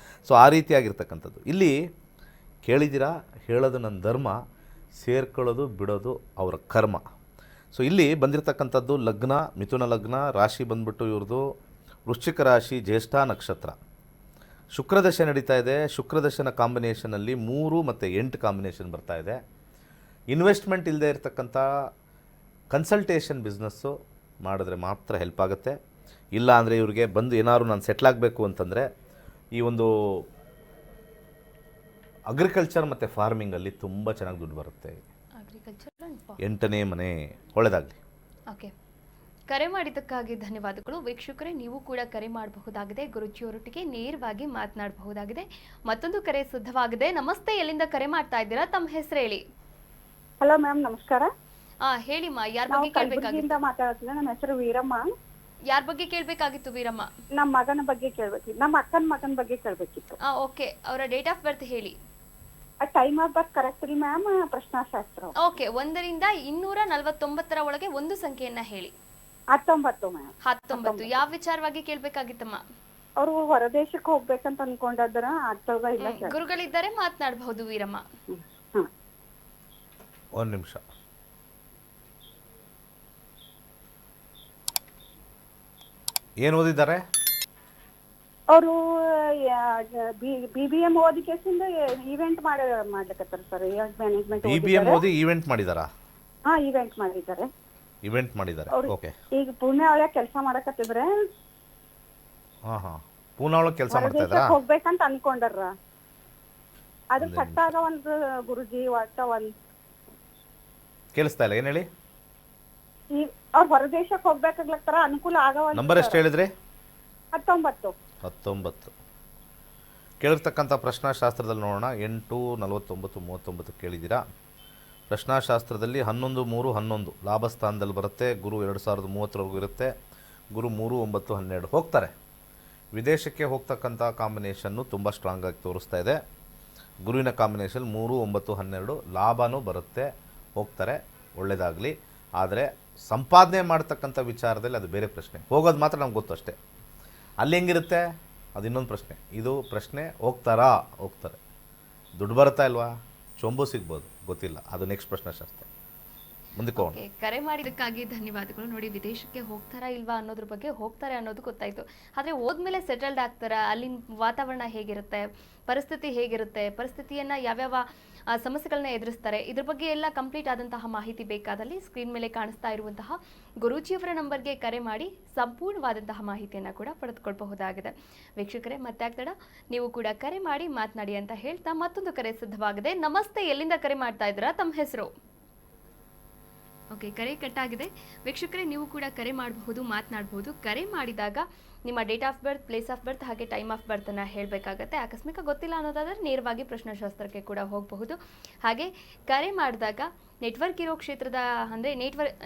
ಸೊ ಆ ರೀತಿಯಾಗಿರ್ತಕ್ಕಂಥದ್ದು ಇಲ್ಲಿ ಕೇಳಿದ್ದೀರಾ. ಹೇಳೋದು ನನ್ನ ಧರ್ಮ, ಸೇರ್ಕೊಳ್ಳೋದು ಬಿಡೋದು ಅವರ ಕರ್ಮ. ಸೊ ಇಲ್ಲಿ ಬಂದಿರತಕ್ಕಂಥದ್ದು ಲಗ್ನ ಮಿಥುನ ಲಗ್ನ, ರಾಶಿ ಬಂದ್ಬಿಟ್ಟು ಇವ್ರದ್ದು ವೃಶ್ಚಿಕ ರಾಶಿ, ಜ್ಯೇಷ್ಠ ನಕ್ಷತ್ರ. ಶುಕ್ರದಶೆ ನಡೀತಾ ಇದೆ. ಶುಕ್ರದಶನ ಕಾಂಬಿನೇಷನಲ್ಲಿ 3 ಮತ್ತು 8 ಕಾಂಬಿನೇಷನ್ ಬರ್ತಾ ಇದೆ. ಇನ್ವೆಸ್ಟ್ಮೆಂಟ್ ಇಲ್ಲದೆ ಇರತಕ್ಕಂಥ ಕನ್ಸಲ್ಟೇಷನ್ ಬಿಸ್ನೆಸ್ಸು ಮಾಡಿದ್ರೆ ಮಾತ್ರ ಹೆಲ್ಪ್ ಆಗುತ್ತೆ. ಇಲ್ಲ ಅಂದರೆ ಇವ್ರಿಗೆ ಬಂದು ಏನಾದ್ರು ನಾನು ಸೆಟ್ಲ್ ಆಗಬೇಕು ಅಂತಂದರೆ ಈ ಒಂದು ಅಗ್ರಿಕಲ್ಚರ್ ಮತ್ತು ಫಾರ್ಮಿಂಗಲ್ಲಿ ತುಂಬ ಚೆನ್ನಾಗಿ ದುಡ್ಡು ಬರುತ್ತೆ. 8ನೇ ಮನೆ. ಒಳ್ಳೆಯದಾಗಲಿ. ಓಕೆ, ಕರೆ ಮಾಡಿದ್ದಕ್ಕಾಗಿ ಧನ್ಯವಾದಗಳು. ವೀಕ್ಷಕರೇ, ನೀವು ಕೂಡ ಕರೆ ಮಾಡಬಹುದಾಗಿದೆ. ಗುರುಜಿಯವರೊಟ್ಟಿಗೆ ನೇರವಾಗಿ ಮಾತನಾಡಬಹುದಾಗಿದೆ. ಮತ್ತೊಂದು ಕರೆ ಸಿದ್ಧವಾಗಿದೆ. ನಮಸ್ತೆ, ಎಲ್ಲಿಂದ ಕರೆ ಮಾಡ್ತಾ ಇದ್ದೀರಾ? ತಮ್ಮ ಹೆಸರು ಹೇಳಿ. ಹಲೋ ಮ್ಯಾಮ್, ನಮಸ್ಕಾರ. ಹೇಳಿಮ್ಮ, ಯಾರ ಬಗ್ಗೆ ಕೇಳಬೇಕಾಗಿತ್ತು? ಮಾತಾಡ್ತಿದ್ದೆ. ನನ್ನ ಹೆಸರು ವೀರಮ್ಮ. ಯಾರ ಬಗ್ಗೆ ಕೇಳಬೇಕಾಗಿತ್ತು ವೀರಮ್ಮ? ನಮ್ಮ ಮಗನ ಬಗ್ಗೆ ಕೇಳ್ಬೇಕಿತ್ತು, ನಮ್ಮ ಅಕ್ಕನ ಮಗನ ಬಗ್ಗೆ ಕೇಳ್ಬೇಕಿತ್ತು. ಓಕೆ, ಅವರ ಡೇಟ್ ಆಫ್ ಬರ್ತ್ ಹೇಳಿ. ಟೈಮ್ ಆಫ್ ಬರ್ತ್ ಕರೆಕ್ಟ್ ರೀ ಮ್ಯಾಮ್, ಪ್ರಶ್ನಾಶಾಸ್ತ್ರ. ಓಕೆ, 1ರಿಂದ 249 ಒಳಗೆ ಒಂದು ಸಂಖ್ಯೆಯನ್ನ ಹೇಳಿ. 19 ಮ್ಯಾಮ್. 19. ಯಾವ ವಿಚಾರವಾಗಿ ಕೇಳ್ಬೇಕಾಗಿತ್ತಮ್ಮ? ಅವರು ಹೊರದೇಶಕ್ಕೆ ಹೋಗ್ಬೇಕಂತ ಅನ್ಕೊಂಡದ್ರ ಆಗ್ತದ ಇಲ್ಲ ಸರ್? ಗುರುಗಳಿದ್ದಾರೆ, ಮಾತನಾಡಬಹುದು ವೀರಮ್ಮ. ಒಂದು ನಿಮಿಷ. ಏನು ಓದಿದ್ದಾರೆ ಅವರು BBM ಓದಿ ಕೇಸಿಂದ ಇವೆಂಟ್ ಮಾಡ್ಲಿಕತ್ತಾರ ಸರ್, ಮ್ಯಾನೇಜ್ಮೆಂಟ್. BBM ಓದಿ ಈವೆಂಟ್ ಮಾಡಿದಾರಾ? ಹಾ, ಇವೆಂಟ್ ಮಾಡಿದ್ದಾರೆ. ಇವೆಂಟ್ ಮಾಡಿದ್ದಾರೆ. ಅವ್ರು ಓಕೆ. ಈಗ ಪುಣೆ ಒಳಗೆ ಕೆಲಸ ಮಾಡಕತ್ತಿದ್ರೆ ಪೂನಾ ಒಳಗೆ ಕೆಲಸ ಮಾಡ್ತಾ ಇದ್ರಾ? ಹೊರದೇಶಕ್ಕೆ ಹೋಗ್ಬೇಕಂತ ಅನ್ಕೊಂಡಾರ. ಅದು ಕಟ್ಟಾಗ ಒಂದು ಗುರುಜಿ ಒಟ್ಟ ಒಂದ್ ಕೇಳಿಸ್ತಾ ಇಲ್ಲ, ಏನು ಹೇಳಿ? ಅವ್ರು ಹೊರದೇಶಕ್ಕೆ ಹೋಗ್ಬೇಕಾಗ್ಲತ್ತಾರ, ಅನುಕೂಲ ಆಗವ. ನಂಬರ್ ಎಷ್ಟು ಹೇಳಿದ್ರಿ? 19. 19. ಕೇಳಿರ್ತಕ್ಕಂಥ ಪ್ರಶ್ನಾಶಾಸ್ತ್ರದಲ್ಲಿ ನೋಡೋಣ. 8, 49, 39 ಕೇಳಿದ್ದೀರಾ. ಪ್ರಶ್ನಾಶಾಸ್ತ್ರದಲ್ಲಿ 11, 3, 11 ಲಾಭಸ್ಥಾನದಲ್ಲಿ ಬರುತ್ತೆ. ಗುರು 2030ವರೆಗೂ ಇರುತ್ತೆ. ಗುರು 3, 9, 12 ಹೋಗ್ತಾರೆ. ವಿದೇಶಕ್ಕೆ ಹೋಗ್ತಕ್ಕಂಥ ಕಾಂಬಿನೇಷನ್ನು ತುಂಬ ಸ್ಟ್ರಾಂಗಾಗಿ ತೋರಿಸ್ತಾ ಇದೆ. ಗುರುವಿನ ಕಾಂಬಿನೇಷನ್ 3, 9, 12 ಲಾಭನೂ ಬರುತ್ತೆ, ಹೋಗ್ತಾರೆ, ಒಳ್ಳೆಯದಾಗಲಿ. ಆದರೆ ಸಂಪಾದನೆ ಮಾಡ್ತಕ್ಕಂಥ ವಿಚಾರದಲ್ಲಿ ಅದು ಬೇರೆ ಪ್ರಶ್ನೆ. ಹೋಗೋದು ಮಾತ್ರ ನಮ್ಗೆ ಗೊತ್ತು ಅಷ್ಟೇ. ಅಲ್ಲಿ ಹೆಂಗಿರುತ್ತೆ ಅದು ಇನ್ನೊಂದು ಪ್ರಶ್ನೆ. ಇದು ಪ್ರಶ್ನೆ ಹೋಗ್ತಾರೆ. ದುಡ್ಡು ಬರುತ್ತಾ ಇಲ್ವಾ? ಚೊಂಬು ಸಿಗ್ಬೋದು, ಗೊತ್ತಿಲ್ಲ. ಅದು ನೆಕ್ಸ್ಟ್ ಪ್ರಶ್ನಾಶಾಸ್ತ್ರ. ಮುಂದಕ್ಕೆ ಹೋಗೋಣ. ಕರೆ ಮಾಡಿದ್ದಕ್ಕಾಗಿ ಧನ್ಯವಾದಗಳು. ನೋಡಿ, ವಿದೇಶಕ್ಕೆ ಹೋಗ್ತಾರಾ ಇಲ್ವಾ ಅನ್ನೋದ್ರ ಬಗ್ಗೆ, ಹೋಗ್ತಾರೆ ಅನ್ನೋದು ಗೊತ್ತಾಯ್ತು. ಆದರೆ ಹೋದ್ಮೇಲೆ ಸೆಟಲ್ಡ್ ಆಗ್ತಾರಾ? ಅಲ್ಲಿನ ವಾತಾವರಣ ಹೇಗಿರುತ್ತೆ, ಪರಿಸ್ಥಿತಿ ಹೇಗಿರುತ್ತೆ, ಪರಿಸ್ಥಿತಿಯನ್ನ ಯಾವ್ಯಾವ ಸಮಸ್ಯೆಗಳನ್ನ ಎದುರಿಸ್ತಾರೆ, ಇದ್ರ ಬಗ್ಗೆ ಎಲ್ಲ ಕಂಪ್ಲೀಟ್ ಆದಂತಹ ಮಾಹಿತಿ ಬೇಕಾದಲ್ಲಿ ಸ್ಕ್ರೀನ್ ಮೇಲೆ ಕಾಣಿಸ್ತಾ ಇರುವಂತಹ ಗುರೂಜಿಯವರ ನಂಬರ್ಗೆ ಕರೆ ಮಾಡಿ ಸಂಪೂರ್ಣವಾದಂತಹ ಮಾಹಿತಿಯನ್ನು ಕೂಡ ಪಡೆದುಕೊಳ್ಳಬಹುದಾಗಿದೆ. ವೀಕ್ಷಕರೇ, ಮತ್ತೆ ಆಗ್ತಡ ನೀವು ಕೂಡ ಕರೆ ಮಾಡಿ ಮಾತನಾಡಿ ಅಂತ ಹೇಳ್ತಾ ಮತ್ತೊಂದು ಕರೆ ಸಿದ್ಧವಾಗಿದೆ. ನಮಸ್ತೆ, ಎಲ್ಲಿಂದ ಕರೆ ಮಾಡ್ತಾ ಇದ್ದೀರಾ? ತಮ್ಮ ಹೆಸರು? ಓಕೆ, ಕರೆ ಕಟ್ಟಾಗಿದೆ. ವೀಕ್ಷಕರೇ, ನೀವು ಕೂಡ ಕರೆ ಮಾಡಬಹುದು, ಮಾತನಾಡಬಹುದು. ಕರೆ ಮಾಡಿದಾಗ ನಿಮ್ಮ date of birth, place of birth ಹಾಗೆ ಟೈಮ್ ಆಫ್ ಬರ್ತನ್ನು ಹೇಳಬೇಕಾಗತ್ತೆ. ಆಕಸ್ಮಿಕ ಗೊತ್ತಿಲ್ಲ ಅನ್ನೋದಾದರೆ ನೇರವಾಗಿ ಪ್ರಶ್ನಾಶಾಸ್ತ್ರಕ್ಕೆ ಕೂಡ ಹೋಗಬಹುದು. ಹಾಗೆ ಕರೆ ಮಾಡಿದಾಗ ನೆಟ್ವರ್ಕ್ ಇರೋ ಕ್ಷೇತ್ರದ ಅಂದರೆ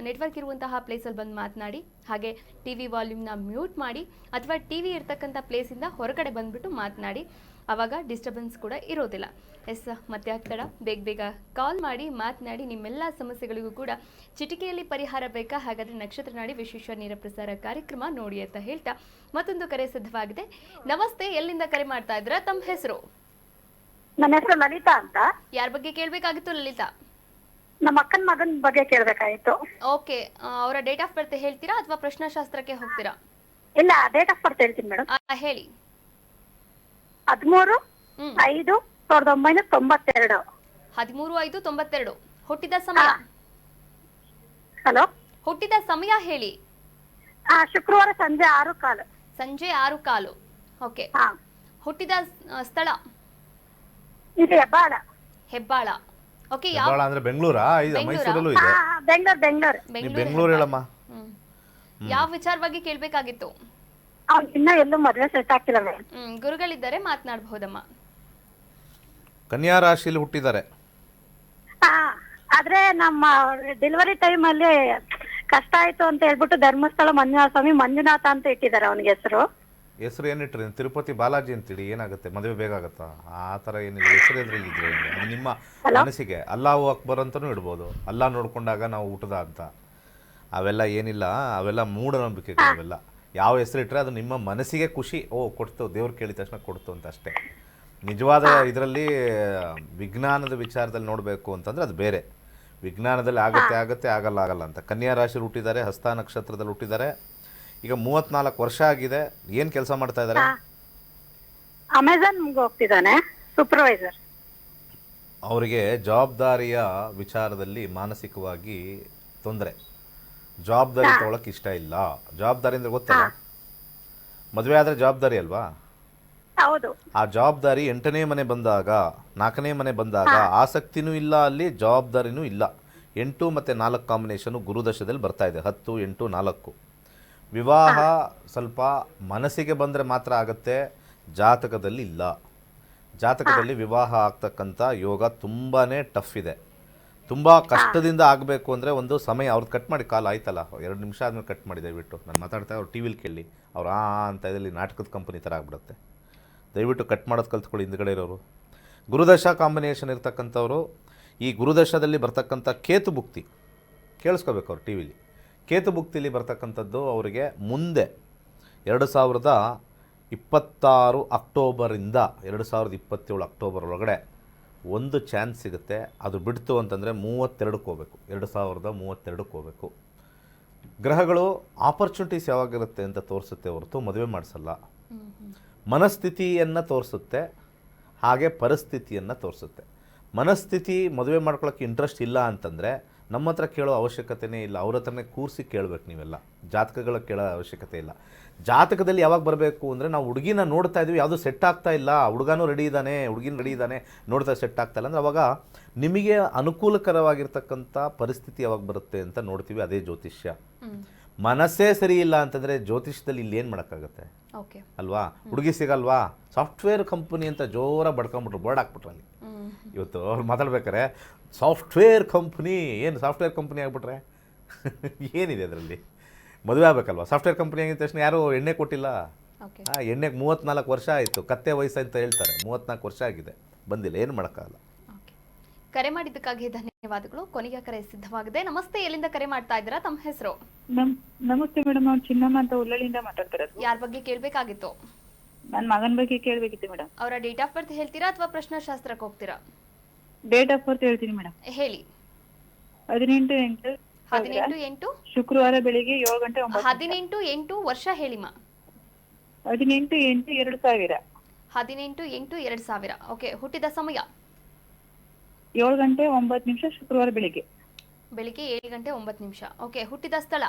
ನೆಟ್ವರ್ಕ್ ಇರುವಂತಹ ಪ್ಲೇಸಲ್ಲಿ ಬಂದು ಮಾತನಾಡಿ. ಹಾಗೆ ಟಿ ವಿ ವಾಲ್ಯೂಮ್ನ ಮ್ಯೂಟ್ ಮಾಡಿ ಅಥವಾ ಟಿ ವಿ ಇರ್ತಕ್ಕಂಥ ಪ್ಲೇಸಿಂದ ಹೊರಗಡೆ ಬಂದುಬಿಟ್ಟು ಮಾತನಾಡಿ. ಆವಾಗ ಡಿಸ್ಟರ್ಬೆನ್ಸ್ ಕೂಡ ಇರೋದಿಲ್ಲ. ಎಸ್, ಮತ್ತೆ ಆಗ್ತಡ ಬೇಗ ಕಾಲ್ ಮಾಡಿ ಮಾತನಾಡಿ. ನಿಮ್ಮೆಲ್ಲ ಸಮಸ್ಯೆಗಳಿಗೂ ಕೂಡ ಚಿಟಿಕೆಯಲ್ಲಿ ಪರಿಹಾರ ಬೇಕಾ? ಹಾಗಾದರೆ ನಕ್ಷತ್ರ ನಾಡಿ ವಿಶೇಷ ನೇರ ಪ್ರಸಾರ ಕಾರ್ಯಕ್ರಮ ನೋಡಿ ಅಂತ ಹೇಳ್ತಾ ಮತ್ತೊಂದು ಕರೆ ಸಿದ್ಧವಾಗಿದೆ. ನಮಸ್ತೆ, ಎಲ್ಲಿಂದ ಕರೆ ಮಾಡ್ತಾ ಇದ್ದೀರಾ? ತಮ್ಮ ಹೆಸರು? ನನ್ನ ಹೆಸರು ಲಲಿತಾ ಅಂತ. ಯಾರ ಬಗ್ಗೆ ಕೇಳಬೇಕಾಗಿತ್ತು ಲಲಿತಾ? ನಮ್ಮ ಅಕ್ಕನ ಮಗನ ಬಗ್ಗೆ ಕೇಳ್ಬೇಕಾಯ್ತು. ಓಕೆ, ಅವರ ಡೇಟ್ ಆಫ್ ಬರ್ತ್ ಹೇಳ್ತೀರಾ ಅಥವಾ ಪ್ರಶ್ನಾಶಾಸ್ತ್ರಕ್ಕೆ ಹೋಗ್ತೀರಾ? ಇಲ್ಲ, ಡೇಟ್ ಆಫ್ ಬರ್ತ್ ಹೇಳ್ತೀನಿ ಮೇಡಮ್. ಹೇಳಿ. 13/5/1992. 13/5/92. ಹುಟ್ಟಿದ ಸಮಯ? ಹಲೋ, ಹುಟ್ಟಿದ ಸಮಯ ಹೇಳಿ. ಶುಕ್ರವಾರ ಸಂಜೆ 6:15. ಸಂಜೆ 6:15. ಓಕೆ. ಹುಟ್ಟಿದ ಸ್ಥಳ? ಇದು ಹೆಬ್ಬಾಳ. ಹೆಬ್ಬಾಳ. ಓಕೆ. ಹೆಬ್ಬಾಳ ಅಂದ್ರೆ ಬೆಂಗಳೂರಾ? ಮೈಸೂರಲ್ಲೂ ಇದೆ. ಬೆಂಗಳೂರು. ನೀವು ಬೆಂಗಳೂರು ಹೇಳಮ್ಮ. ಯಾವ ವಿಚಾರವಾಗಿ ಕೇಳಬೇಕಾಗಿತ್ತು? ಅವ್ನು ಇನ್ನ ಎಲ್ಲೂ ಮದುವೆ ಸೆಟ್ ಆಗ್ತಿಲ್ಲ. ಗುರುಗಳಿದ್ದಾರೆ, ಮಾತನಾಡಬಹುದಮ್ಮ. ಕನ್ಯಾ ರಾಶಿಯಲ್ಲಿ ಹುಟ್ಟಿದ್ದಾರೆ. ಆದ್ರೆ ನಮ್ಮ ಡೆಲಿವರಿ ಟೈಮ್ ಅಲ್ಲಿ ಕಷ್ಟ ಆಯ್ತು ಅಂತ ಹೇಳ್ಬಿಟ್ಟು ಧರ್ಮಸ್ಥಳ ಸ್ವಾಮಿ ಮಂಜುನಾಥ ಅಂತ ಇಟ್ಟಿದ್ದಾರೆ ಅವನಿಗೆ ಹೆಸರು. ಹೆಸರು ಏನಿಟ್ರಿ? ತಿರುಪತಿ ಬಾಲಾಜಿ ಅಂತೇಳಿ. ಏನಾಗುತ್ತೆ, ಮದುವೆ ಬೇಗ ಆಗತ್ತಾ? ಆ ಥರ ಏನಿಲ್ಲ. ಹೆಸರು ಎದ್ರಲ್ಲಿ ಇದ್ರೆ ನಿಮ್ಮ ಮನಸ್ಸಿಗೆ. ಅಲ್ಲಾಹು ಅಕ್ಬರ್ ಅಂತಲೂ ಇಡ್ಬೋದು. ಅಲ್ಲಾ ನೋಡ್ಕೊಂಡಾಗ ನಾವು ಊಟದ ಅಂತ. ಅವೆಲ್ಲ ಏನಿಲ್ಲ, ಅವೆಲ್ಲ ಮೂಢನಂಬಿಕೆಗಳು. ಅವೆಲ್ಲ ಯಾವ ಹೆಸರಿಟ್ರೆ ಅದು ನಿಮ್ಮ ಮನಸ್ಸಿಗೆ ಖುಷಿ. ಕೊಡ್ತು, ದೇವ್ರು ಕೇಳಿದ ತಕ್ಷಣ ಕೊಡ್ತು ಅಂತ ಅಷ್ಟೇ. ನಿಜವಾದ ಇದರಲ್ಲಿ ವಿಜ್ಞಾನದ ವಿಚಾರದಲ್ಲಿ ನೋಡಬೇಕು ಅಂತಂದರೆ ಅದು ಬೇರೆ. ವಿಜ್ಞಾನದಲ್ಲಿ ಆಗತ್ತೆ ಆಗಲ್ಲ ಅಂತ. ಕನ್ಯಾ ರಾಶಿಯಲ್ಲಿ ಹುಟ್ಟಿದ್ದಾರೆ, ಹಸ್ತ ನಕ್ಷತ್ರದಲ್ಲಿ ಹುಟ್ಟಿದ್ದಾರೆ. ಈಗ 34 ವರ್ಷ ಆಗಿದೆ. ಏನು ಕೆಲಸ ಮಾಡ್ತಾ ಇದ್ದಾರೆ? ಅಮೆಜಾನ್ ಹೋಗ್ತಿದ್ದಾನೆ, ಸೂಪರ್ವೈಸರ್. ಅವರಿಗೆ ಜವಾಬ್ದಾರಿಯ ವಿಚಾರದಲ್ಲಿ ಮಾನಸಿಕವಾಗಿ ತೊಂದರೆ. ಜವಾಬ್ದಾರಿ ತಗೊಳಕ್ಕೆ ಇಷ್ಟ ಇಲ್ಲ. ಜವಾಬ್ದಾರಿ ಅಂದ್ರೆ ಗೊತ್ತಲ್ಲ, ಮದುವೆ ಆದರೆ ಜವಾಬ್ದಾರಿ ಅಲ್ವಾ? ಹೌದು. ಆ ಜವಾಬ್ದಾರಿ 8ನೇ ಮನೆ ಬಂದಾಗ, 4ನೇ ಮನೆ ಬಂದಾಗ ಆಸಕ್ತಿನೂ ಇಲ್ಲ, ಅಲ್ಲಿ ಜವಾಬ್ದಾರಿನೂ ಇಲ್ಲ. 8 ಮತ್ತು 4 ಕಾಂಬಿನೇಷನು ಗುರುದಶದಲ್ಲಿ ಬರ್ತಾ ಇದೆ. 10, 8, 4. ವಿವಾಹ ಸ್ವಲ್ಪ ಮನಸ್ಸಿಗೆ ಬಂದರೆ ಮಾತ್ರ ಆಗುತ್ತೆ, ಜಾತಕದಲ್ಲಿ ಇಲ್ಲ. ಜಾತಕದಲ್ಲಿ ವಿವಾಹ ಆಗ್ತಕ್ಕಂಥ ಯೋಗ ತುಂಬಾ ಟಫ್ ಇದೆ. ತುಂಬ ಕಷ್ಟದಿಂದ ಆಗಬೇಕು ಅಂದರೆ ಒಂದು ಸಮಯ ಅವ್ರದ್ದು ಕಟ್ ಮಾಡಿ ಕಾಲ್ ಆಯ್ತಲ್ಲ 2 ನಿಮಿಷ ಆದಮೇಲೆ ಕಟ್ ಮಾಡಿ ದಯವಿಟ್ಟು ನಾನು ಮಾತಾಡ್ತಾ ಅವ್ರು ಟಿ ವಿಲಿ ಕೇಳಿ ಅವ್ರು ಅಂತ ಇದರಲ್ಲಿ ನಾಟಕದ ಕಂಪನಿ ಥರ ಆಗ್ಬಿಡುತ್ತೆ. ದಯವಿಟ್ಟು ಕಟ್ ಮಾಡೋದು ಕಲ್ತ್ಕೊಳ್ಳಿ ಹಿಂದ್ಗಡೆ ಇರೋರು. ಗುರುದಶ ಕಾಂಬಿನೇಷನ್ ಇರ್ತಕ್ಕಂಥವ್ರು ಈ ಗುರುದಶದಲ್ಲಿ ಬರ್ತಕ್ಕಂಥ ಕೇತು ಭುಕ್ತಿ ಕೇಳಿಸ್ಕೋಬೇಕು ಅವ್ರು ಟಿ ವಿಲಿ. ಕೇತು ಭುಕ್ತಿಲಿ ಬರ್ತಕ್ಕಂಥದ್ದು ಅವರಿಗೆ ಮುಂದೆ 2026 ಅಕ್ಟೋಬರಿಂದ 2027 ಅಕ್ಟೋಬರ್ ಒಳಗಡೆ ಒಂದು ಚಾನ್ಸ್ ಸಿಗುತ್ತೆ. ಅದು ಬಿಡ್ತು ಅಂತಂದರೆ 32ಕ್ಕೆ ಹೋಗಬೇಕು, 2032ಕ್ಕೆ ಹೋಗಬೇಕು. ಗ್ರಹಗಳು ಆಪರ್ಚುನಿಟೀಸ್ ಯಾವಾಗಿರುತ್ತೆ ಅಂತ ತೋರಿಸುತ್ತೆ ಹೊರತು ಮದುವೆ ಮಾಡಿಸಲ್ಲ. ಮನಸ್ಥಿತಿಯನ್ನು ತೋರಿಸುತ್ತೆ, ಹಾಗೆ ಪರಿಸ್ಥಿತಿಯನ್ನು ತೋರಿಸುತ್ತೆ. ಮನಸ್ಥಿತಿ ಮದುವೆ ಮಾಡ್ಕೊಳ್ಳೋಕ್ಕೆ ಇಂಟ್ರೆಸ್ಟ್ ಇಲ್ಲ ಅಂತಂದರೆ ನಮ್ಮ ಹತ್ರ ಕೇಳೋ ಅವಶ್ಯಕತೆಯೇ ಇಲ್ಲ, ಅವ್ರ ಹತ್ರನೇ ಕೂರಿಸಿ ಕೇಳಬೇಕು. ನೀವೆಲ್ಲ ಜಾತಕಗಳ ಕೇಳೋ ಅವಶ್ಯಕತೆ ಇಲ್ಲ. ಜಾತಕದಲ್ಲಿ ಯಾವಾಗ ಬರಬೇಕು ಅಂದರೆ ನಾವು ಹುಡುಗಿನ ನೋಡ್ತಾ ಇದ್ದೀವಿ, ಯಾವುದೂ ಸೆಟ್ ಆಗ್ತಾ ಇಲ್ಲ, ಹುಡುಗನೂ ರೆಡಿ ಇದ್ದಾನೆ, ಹುಡುಗಿನ ರೆಡಿ ಇದ್ದಾನೆ, ನೋಡ್ತಾ ಸೆಟ್ ಆಗ್ತಾ ಇಲ್ಲ ಅಂದರೆ ಅವಾಗ ನಿಮಗೆ ಅನುಕೂಲಕರವಾಗಿರ್ತಕ್ಕಂಥ ಪರಿಸ್ಥಿತಿ ಯಾವಾಗ ಬರುತ್ತೆ ಅಂತ ನೋಡ್ತೀವಿ. ಅದೇ ಜ್ಯೋತಿಷ್ಯ. ಮನಸ್ಸೇ ಸರಿ ಇಲ್ಲ ಅಂತಂದರೆ ಜ್ಯೋತಿಷ್ಯದಲ್ಲಿ ಇಲ್ಲಿ ಏನು ಮಾಡೋಕ್ಕಾಗತ್ತೆ ಓಕೆ ಅಲ್ವಾ? ಹುಡುಗಿ ಸಿಗಲ್ವಾ? ಸಾಫ್ಟ್ವೇರ್ ಕಂಪನಿ ಅಂತ ಜೋರ ಬಡ್ಕೊಂಬಿಟ್ರು, ಬೋರ್ಡ್ ಹಾಕ್ಬಿಟ್ರು ಅಲ್ಲಿ. ಇವತ್ತು ಅವ್ರು ಮಾತಾಡ್ಬೇಕಾರೆ ಸಾಫ್ಟ್ವೇರ್ ಕಂಪ್ನಿ, ಏನು ಸಾಫ್ಟ್ವೇರ್ ಕಂಪ್ನಿ ಆಗಿಬಿಟ್ರೆ ಏನಿದೆ ಅದರಲ್ಲಿ? ಮದುವೆ ಆಗಬೇಕಲ್ವ? ಸಾಫ್ಟ್ವೇರ್ ಕಂಪ್ನಿ ಆಗಿದ ತಕ್ಷಣ ಯಾರೂ ಎಣ್ಣೆ ಕೊಟ್ಟಿಲ್ಲ. ಓಕೆ ಎಣ್ಣೆಗೆ 34 ವರ್ಷ ಆಯಿತು, ಕತ್ತೆ ವಯಸ್ಸು ಅಂತ ಹೇಳ್ತಾರೆ, 34 ವರ್ಷ ಆಗಿದೆ, ಬಂದಿಲ್ಲ, ಏನು ಮಾಡೋಕ್ಕಾಗಲ್ಲ. ಓಕೆ ಕರೆ ಮಾಡಿದ್ದಕ್ಕಾಗಿ ಧನ್ಯವಾದಗಳು. ಕೊನೆಗೆ ಕರೆ ಸಿದ್ಧವಾಗಿದೆ. ನಮಸ್ತೆ, ಎಲ್ಲಿಂದ ಕರೆ ಮಾಡ್ತಾ ಇದ್ದೀರಾ? ತಮ್ಮ ಹೆಸರು? ನಮಸ್ತೆ ಮೇಡಮ್, ನಾವು ಚಿನ್ನಮ್ಮ ಅಂತ ಉಳ್ಳಳ್ಳಿಯಿಂದ ಮಾತಾಡ್ತಿರೋದು. ಯಾರ ಬಗ್ಗೆ ಕೇಳಬೇಕಾಗಿತ್ತು? ನನ್ನ ಮಗನ ಬಗ್ಗೆ ಕೇಳಬೇಕಿತ್ತು ಮೇಡಮ್. ಅವರ ಡೇಟ್ ಆಫ್ ಬರ್ತ್ ಹೇಳ್ತೀರಾ ಅಥವಾ ಪ್ರಶ್ನಾಶಾಸ್ತ್ರಕ್ಕೆ ಹೋಗ್ತೀರಾ? ಡೇಟ್ ಆಫ್ ಬರ್ತ್ ಹೇಳ್ತೀನಿ ಮೇಡಮ್. ಹೇಳಿ. 18/8 18/8 ಶುಕ್ರವಾರ ಬೆಳಿಗ್ಗೆ 7 ಗಂಟೆ 9 18/8 ವರ್ಷ ಹೇಳಿಮ್ಮ. 18/8/2000 18/8/2000. ಓಕೆ, ಹುಟ್ಟಿದ ಸಮಯ 7 ಗಂಟೆ 9 ನಿಮಿಷ ಶುಕ್ರವಾರ ಬೆಳಿಗ್ಗೆ. ಬೆಳಿಗ್ಗೆ 7 ಗಂಟೆ 9 ನಿಮಿಷ. ಓಕೆ, ಹುಟ್ಟಿದ ಸ್ಥಳ?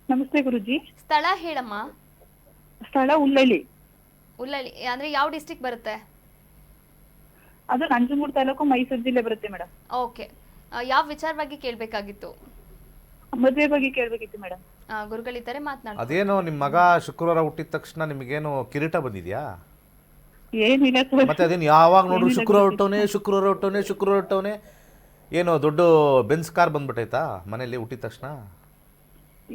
ನಮಸ್ತೆ ಗುರುಜಿ. ಸ್ಥಳ ಹೇಳಮ್ಮ. ಸ್ಥಳ ಉಳ್ಳಳ್ಳಿ. ಉಳ್ಳಳ್ಳಿ ಅಂದ್ರೆ ಯಾವ ಡಿಸ್ಟ್ರಿಕ್ಟ್ ಬರುತ್ತೆ? ಅದು ನಂಜನಗೂಡು ತಾಲೂಕು, ಮೈಸೂರು ಜಿಲ್ಲೆ ಬರುತ್ತೆ ಮೇಡಮ್. ಓಕೆ, ಯಾವ ವಿಚಾರವಾಗಿ ಕೇಳಬೇಕಾಗಿತ್ತು? ಮದುವೆ ಬಗ್ಗೆ ಕೇಳಬೇಕಿತ್ತು ಮೇಡಮ್. ಗುರುಗಳಿದ್ದಾರೆ, ಮಾತನಾಡಿ. ಅದೇನೋ ನಿಮ್ಮ ಮಗ ಶುಕ್ರವಾರ ಹುಟ್ಟಿದ ತಕ್ಷಣ ನಿಮಗೇನು ಕಿರೀಟ ಬಂದಿದೆಯಾ? ಏನಿಲ್ಲ ಸರ್. ಮತ್ತೆ ಅದೇನು ಯಾವಾಗ ನೋಡ್ರು ಶುಕ್ರವಾರ ಹುಟ್ಟವನೇ ಏನೋ ದೊಡ್ಡ ಬೆನ್ಸ್ ಕಾರ್ ಬಂದ್ಬಿಟ್ಟೈತಾ ಮನೇಲಿ ಹುಟ್ಟಿದ ತಕ್ಷಣ?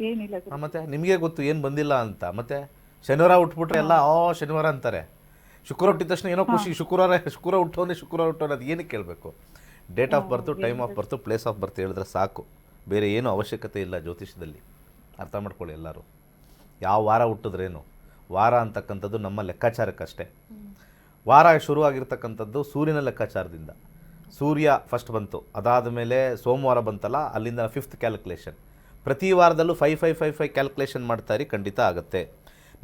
ಏನಿಲ್ಲ ಸರ್. ಮತ್ತೆ ನಿಮಗೆ ಗೊತ್ತು ಏನು ಬಂದಿಲ್ಲ ಅಂತ. ಮತ್ತೆ ಶನಿವಾರ ಹುಟ್ಬಿಟ್ರೆ ಎಲ್ಲ ಶನಿವಾರ ಅಂತಾರೆ. ಶುಕ್ರವಾರ ಹುಟ್ಟಿದ ತಕ್ಷಣ ಏನೋ ಖುಷಿ, ಶುಕ್ರವಾರ ಹುಟ್ಟವನೇ ಅದು ಏನಕ್ಕೆ ಕೇಳಬೇಕು? Date of birth, time of birth, place of birth ಹೇಳಿದ್ರೆ ಸಾಕು, ಬೇರೆ ಏನೂ ಅವಶ್ಯಕತೆ ಇಲ್ಲ ಜ್ಯೋತಿಷದಲ್ಲಿ. ಅರ್ಥ ಮಾಡ್ಕೊಳ್ಳಿ ಎಲ್ಲರೂ. ಯಾವ ವಾರ ಹುಟ್ಟಿದ್ರೇನು, ವಾರ ಅಂತಕ್ಕಂಥದ್ದು ನಮ್ಮ ಲೆಕ್ಕಾಚಾರಕ್ಕಷ್ಟೇ. ವಾರ ಶುರುವಾಗಿರ್ತಕ್ಕಂಥದ್ದು ಸೂರ್ಯನ ಲೆಕ್ಕಾಚಾರದಿಂದ. ಸೂರ್ಯ ಫಸ್ಟ್ ಬಂತು, ಅದಾದ ಮೇಲೆ ಸೋಮವಾರ ಬಂತಲ್ಲ, ಅಲ್ಲಿಂದ 5th ಕ್ಯಾಲ್ಕುಲೇಷನ್. ಪ್ರತಿ ವಾರದಲ್ಲೂ 5 ಕ್ಯಾಲ್ಕುಲೇಷನ್ ಮಾಡ್ತಾಯಿರಿ, ಖಂಡಿತ ಆಗುತ್ತೆ.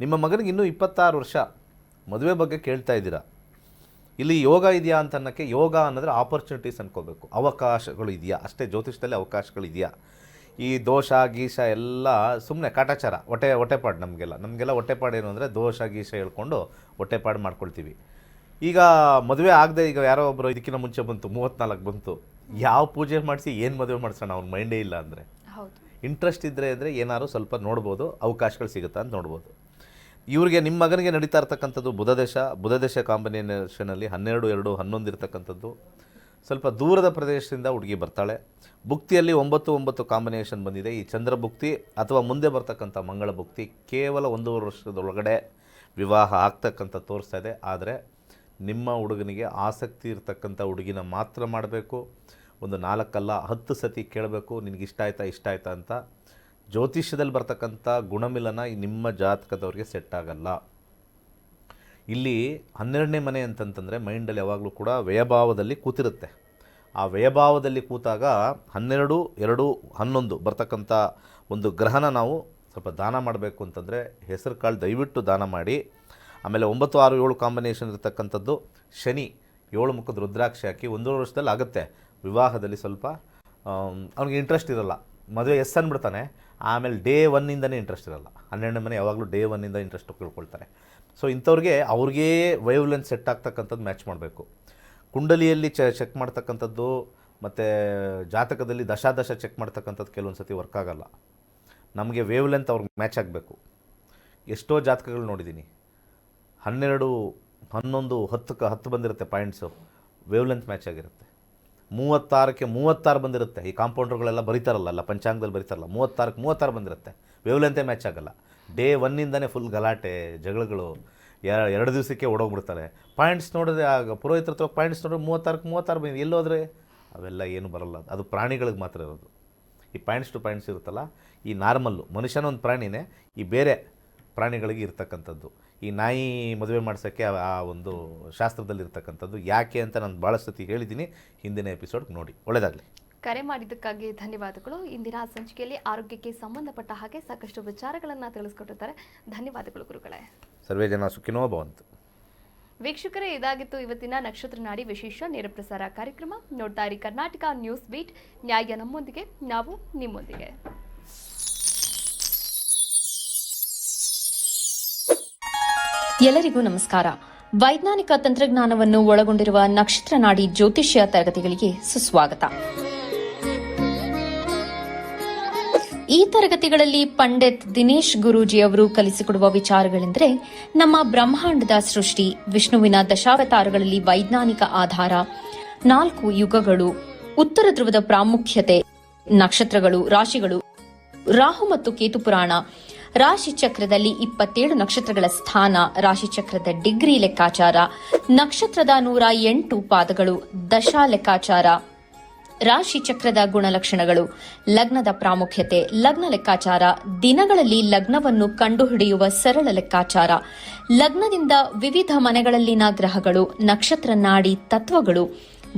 ನಿಮ್ಮ ಮಗನಿಗೆ ಇನ್ನೂ 26 ವರ್ಷ, ಮದುವೆ ಬಗ್ಗೆ ಕೇಳ್ತಾ ಇದ್ದೀರಾ. ಇಲ್ಲಿ ಯೋಗ ಇದೆಯಾ ಅಂತ ಅನ್ನೋಕ್ಕೆ, ಯೋಗ ಅನ್ನೋದ್ರೆ ಆಪರ್ಚುನಿಟೀಸ್ ಅನ್ಕೋಬೇಕು, ಅವಕಾಶಗಳು ಇದೆಯಾ ಅಷ್ಟೇ. ಜ್ಯೋತಿಷದಲ್ಲಿ ಅವಕಾಶಗಳಿದೆಯಾ? ಈ ದೋಷ ಗೀಷ ಎಲ್ಲ ಸುಮ್ಮನೆ ಕಾಟಾಚಾರ, ಹೊಟ್ಟೆಪಾಡು. ನಮಗೆಲ್ಲ ಹೊಟ್ಟೆಪಾಡು ಏನು ಅಂದರೆ ದೋಷ ಗೀಷ ಹೇಳ್ಕೊಂಡು ಹೊಟ್ಟೆಪಾಡು ಮಾಡ್ಕೊಳ್ತೀವಿ. ಈಗ ಮದುವೆ ಆಗದೆ, ಈಗ ಯಾರೋ ಒಬ್ಬರು ಇದಕ್ಕಿಂತ ಮುಂಚೆ ಬಂತು, 34 ಬಂತು, ಯಾವ ಪೂಜೆ ಮಾಡಿಸಿ ಏನು ಮದುವೆ ಮಾಡಿಸೋಣ? ಅವ್ನ ಮೈಂಡೇ ಇಲ್ಲ ಅಂದರೆ. ಹೌದು, ಇಂಟ್ರೆಸ್ಟ್ ಇದ್ದರೆ ಅಂದರೆ ಏನಾದ್ರು ಸ್ವಲ್ಪ ನೋಡ್ಬೋದು, ಅವಕಾಶಗಳು ಸಿಗುತ್ತಾ ಅಂತ ನೋಡ್ಬೋದು. ಇವ್ರಿಗೆ, ನಿಮ್ಮ ಮಗನಿಗೆ ನಡೀತಾ ಇರ್ತಕ್ಕಂಥದ್ದು ಬುಧದೇಶ ಕಾಂಬಿನೇಷನಲ್ಲಿ 12-2-11 ಇರ್ತಕ್ಕಂಥದ್ದು. ಸ್ವಲ್ಪ ದೂರದ ಪ್ರದೇಶದಿಂದ ಹುಡುಗಿ ಬರ್ತಾಳೆ. ಭುಕ್ತಿಯಲ್ಲಿ 9-9 ಕಾಂಬಿನೇಷನ್ ಬಂದಿದೆ. ಈ ಚಂದ್ರ ಭುಕ್ತಿ ಅಥವಾ ಮುಂದೆ ಬರ್ತಕ್ಕಂಥ ಮಂಗಳ ಭುಕ್ತಿ ಕೇವಲ 1.5 ವರ್ಷದೊಳಗಡೆ ವಿವಾಹ ಆಗ್ತಕ್ಕಂಥ ತೋರಿಸ್ತಾ ಇದೆ. ಆದರೆ ನಿಮ್ಮ ಹುಡುಗನಿಗೆ ಆಸಕ್ತಿ ಇರ್ತಕ್ಕಂಥ ಹುಡುಗಿನ ಮಾತ್ರ ಮಾಡಬೇಕು. ಒಂದು 4 ಅಲ್ಲ 10 ಸತಿ ಕೇಳಬೇಕು, ನಿನಗೆ ಇಷ್ಟ ಆಯ್ತಾ ಅಂತ. ಜ್ಯೋತಿಷ್ಯದಲ್ಲಿ ಬರ್ತಕ್ಕಂಥ ಗುಣಮಿಲನ ನಿಮ್ಮ ಜಾತಕದವ್ರಿಗೆ ಸೆಟ್ ಆಗಲ್ಲ. ಇಲ್ಲಿ 12ನೇ ಮನೆ ಅಂತಂತಂದರೆ ಮೈಂಡಲ್ಲಿ ಯಾವಾಗಲೂ ಕೂಡ ವ್ಯಯಭಾವದಲ್ಲಿ ಕೂತಿರುತ್ತೆ. ಆ ವ್ಯಯಭಾವದಲ್ಲಿ ಕೂತಾಗ 12-2-11 ಬರ್ತಕ್ಕಂಥ ಒಂದು ಗ್ರಹನ ನಾವು ಸ್ವಲ್ಪ ದಾನ ಮಾಡಬೇಕು ಅಂತಂದರೆ ಹೆಸರು ಕಾಳು ದಯವಿಟ್ಟು ದಾನ ಮಾಡಿ. ಆಮೇಲೆ 9-6-7 ಕಾಂಬಿನೇಷನ್ ಇರ್ತಕ್ಕಂಥದ್ದು ಶನಿ 7 ಮುಖದ ರುದ್ರಾಕ್ಷಿ ಹಾಕಿ 1 ವರ್ಷದಲ್ಲಿ ಆಗುತ್ತೆ. ವಿವಾಹದಲ್ಲಿ ಸ್ವಲ್ಪ ಅವ್ನಿಗೆ ಇಂಟ್ರೆಸ್ಟ್ ಇರೋಲ್ಲ, ಮದುವೆ ಅಂದ್ಬಿಡ್ತಾನೆ, ಆಮೇಲೆ ಡೇ 1ಇಂದನೇ ಇಂಟ್ರೆಸ್ಟ್ ಇರೋಲ್ಲ. 12ನೇ ಮನೆ ಯಾವಾಗಲೂ ಡೇ 1ಇಂದ ಇಂಟ್ರೆಸ್ಟ್ ತಿಳ್ಕೊಳ್ತಾರೆ. ಸೊ ಇಂಥವ್ರಿಗೆ ಅವ್ರಿಗೆ ವೈವ್ಲೆನ್ಸ್ ಸೆಟ್ ಆಗ್ತಕ್ಕಂಥದ್ದು ಮ್ಯಾಚ್ ಮಾಡಬೇಕು. ಕುಂಡಲಿಯಲ್ಲಿ ಚೆಕ್ ಮಾಡ್ತಕ್ಕಂಥದ್ದು ಮತ್ತು ಜಾತಕದಲ್ಲಿ ದಶ ಚೆಕ್ ಮಾಡ್ತಕ್ಕಂಥದ್ದು ಕೆಲವೊಂದು ಸತಿ ವರ್ಕ್ ಆಗೋಲ್ಲ. ನಮಗೆ ವೇವ್ ಲೆಂತ್ ಅವ್ರಿಗೆ ಮ್ಯಾಚ್ ಆಗಬೇಕು. ಎಷ್ಟೋ ಜಾತಕಗಳು ನೋಡಿದ್ದೀನಿ, 12, 11, 10 ಬಂದಿರುತ್ತೆ ಪಾಯಿಂಟ್ಸು, ವೇವ್ ಲೆಂತ್ ಮ್ಯಾಚ್ ಆಗಿರುತ್ತೆ. 36ಕ್ಕೆ 36 ಬಂದಿರುತ್ತೆ. ಈ ಕಾಂಪೌಂಡರ್ಗಳೆಲ್ಲ ಬರೀತಾರಲ್ಲ, ಅಲ್ಲ ಪಂಚಾಂಗದಲ್ಲಿ ಬರೀತಾರಲ್ಲ, 36ಕ್ಕೆ 36 ಬಂದಿರುತ್ತೆ. ವೇವ್ಲೆಂತೆ ಮ್ಯಾಚ್ ಆಗಲ್ಲ. ಡೇ 1ಇಂದನೇ ಫುಲ್ ಗಲಾಟೆ ಜಗಳಗಳು, 2 ದಿವಸಕ್ಕೆ ಓಡೋಗ್ಬಿಡ್ತಾರೆ. ಪಾಯಿಂಟ್ಸ್ ನೋಡಿದ್ರೆ ಆಗ ಪುರೋಹಿತರ ಹತ್ರ ಪಾಯಿಂಟ್ಸ್ ನೋಡಿದ್ರೆ 36ಕ್ಕೆ 36 ಬಂದಿದೆ, ಎಲ್ಲೋದ್ರೆ ಅವೆಲ್ಲ ಏನು ಬರೋಲ್ಲ. ಅದು ಪ್ರಾಣಿಗಳಿಗೆ ಮಾತ್ರ ಇರೋದು. ಈ ಪಾಯಿಂಟ್ಸ್ ಟು ಪಾಯಿಂಟ್ಸ್ ಇರುತ್ತಲ್ಲ, ಈ ನಾರ್ಮಲ್ಲು ಮನುಷ್ಯನ ಒಂದು ಪ್ರಾಣಿನೇ, ಈ ಬೇರೆ ಪ್ರಾಣಿಗಳಿಗೆ ಇರ್ತಕ್ಕಂಥದ್ದು. ಈ ನಾಯಿ ಮದುವೆ ಮಾಡ್ಸೋಕ್ಕೆ ಆ ಒಂದು ಶಾಸ್ತ್ರದಲ್ಲಿ ಇರ್ತಕ್ಕಂಥದ್ದು ಯಾಕೆ ಅಂತ ನಾನು ಭಾಳ ಸತಿ ಹೇಳಿದ್ದೀನಿ. ಹಿಂದಿನ ಎಪಿಸೋಡ್ ನೋಡಿ. ಒಳ್ಳೆಯದಾಗಲಿ. ಕರೆ ಮಾಡಿದ್ದಕ್ಕಾಗಿ ಧನ್ಯವಾದಗಳು. ಇಂದಿನ ಸಂಚಿಕೆಯಲ್ಲಿ ಆರೋಗ್ಯಕ್ಕೆ ಸಂಬಂಧಪಟ್ಟ ಹಾಗೆ ಸಾಕಷ್ಟು ವಿಚಾರಗಳನ್ನು ತಿಳಿಸ್ಕೊಟ್ಟಿದ್ದಾರೆ. ಧನ್ಯವಾದಗಳು ಗುರುಗಳೇ. ಸರ್ವೇ ಜನ ಸುಖಿನೋ ಭವಂತು. ವೀಕ್ಷಕರೇ, ಇದಾಗಿತ್ತು ಇವತ್ತಿನ ನಕ್ಷತ್ರ ನಾಡಿ ವಿಶೇಷ ನೇರ ಪ್ರಸಾರ ಕಾರ್ಯಕ್ರಮ. ನೋಡ್ತಾ ಇರಿ ಕರ್ನಾಟಕ ನ್ಯೂಸ್ ಬೀಟ್. ನ್ಯಾಯ ನಮ್ಮೊಂದಿಗೆ, ನಾವು ನಿಮ್ಮೊಂದಿಗೆ. ಎಲ್ಲರಿಗೂ ನಮಸ್ಕಾರ. ವೈಜ್ಞಾನಿಕ ತಂತ್ರಜ್ಞಾನವನ್ನು ಒಳಗೊಂಡಿರುವ ನಕ್ಷತ್ರ ನಾಡಿ ಜ್ಯೋತಿಷ್ಯ ತರಗತಿಗಳಿಗೆ ಸುಸ್ವಾಗತ. ಈ ತರಗತಿಗಳಲ್ಲಿ ಪಂಡಿತ್ ದಿನೇಶ್ ಗುರೂಜಿ ಅವರು ಕಲಿಸಿಕೊಡುವ ವಿಚಾರಗಳೆಂದರೆ ನಮ್ಮ ಬ್ರಹ್ಮಾಂಡದ ಸೃಷ್ಟಿ, ವಿಷ್ಣುವಿನ ದಶಾವತಾರಗಳಲ್ಲಿ ವೈಜ್ಞಾನಿಕ ಆಧಾರ, 4 ಯುಗಗಳು, ಉತ್ತರ ಧ್ರುವದ ಪ್ರಾಮುಖ್ಯತೆ, ನಕ್ಷತ್ರಗಳು, ರಾಶಿಗಳು, ರಾಹು ಮತ್ತು ಕೇತು ಪುರಾಣ, ರಾಶಿ ಚಕ್ರದಲ್ಲಿ 27 ನಕ್ಷತ್ರಗಳ ಸ್ಥಾನ, ರಾಶಿ ಚಕ್ರದ ಡಿಗ್ರಿ ಲೆಕ್ಕಾಚಾರ, ನಕ್ಷತ್ರದ 108 ಪಾದಗಳು, ದಶಾ ಲೆಕ್ಕಾಚಾರ, ರಾಶಿ ಚಕ್ರದ ಗುಣಲಕ್ಷಣಗಳು, ಲಗ್ನದ ಪ್ರಾಮುಖ್ಯತೆ, ಲಗ್ನ ಲೆಕ್ಕಾಚಾರ, ದಿನಗಳಲ್ಲಿ ಲಗ್ನವನ್ನು ಕಂಡುಹಿಡಿಯುವ ಸರಳ ಲೆಕ್ಕಾಚಾರ, ಲಗ್ನದಿಂದ ವಿವಿಧ ಮನೆಗಳಲ್ಲಿನ ಗ್ರಹಗಳು, ನಕ್ಷತ್ರ ನಾಡಿ ತತ್ವಗಳು,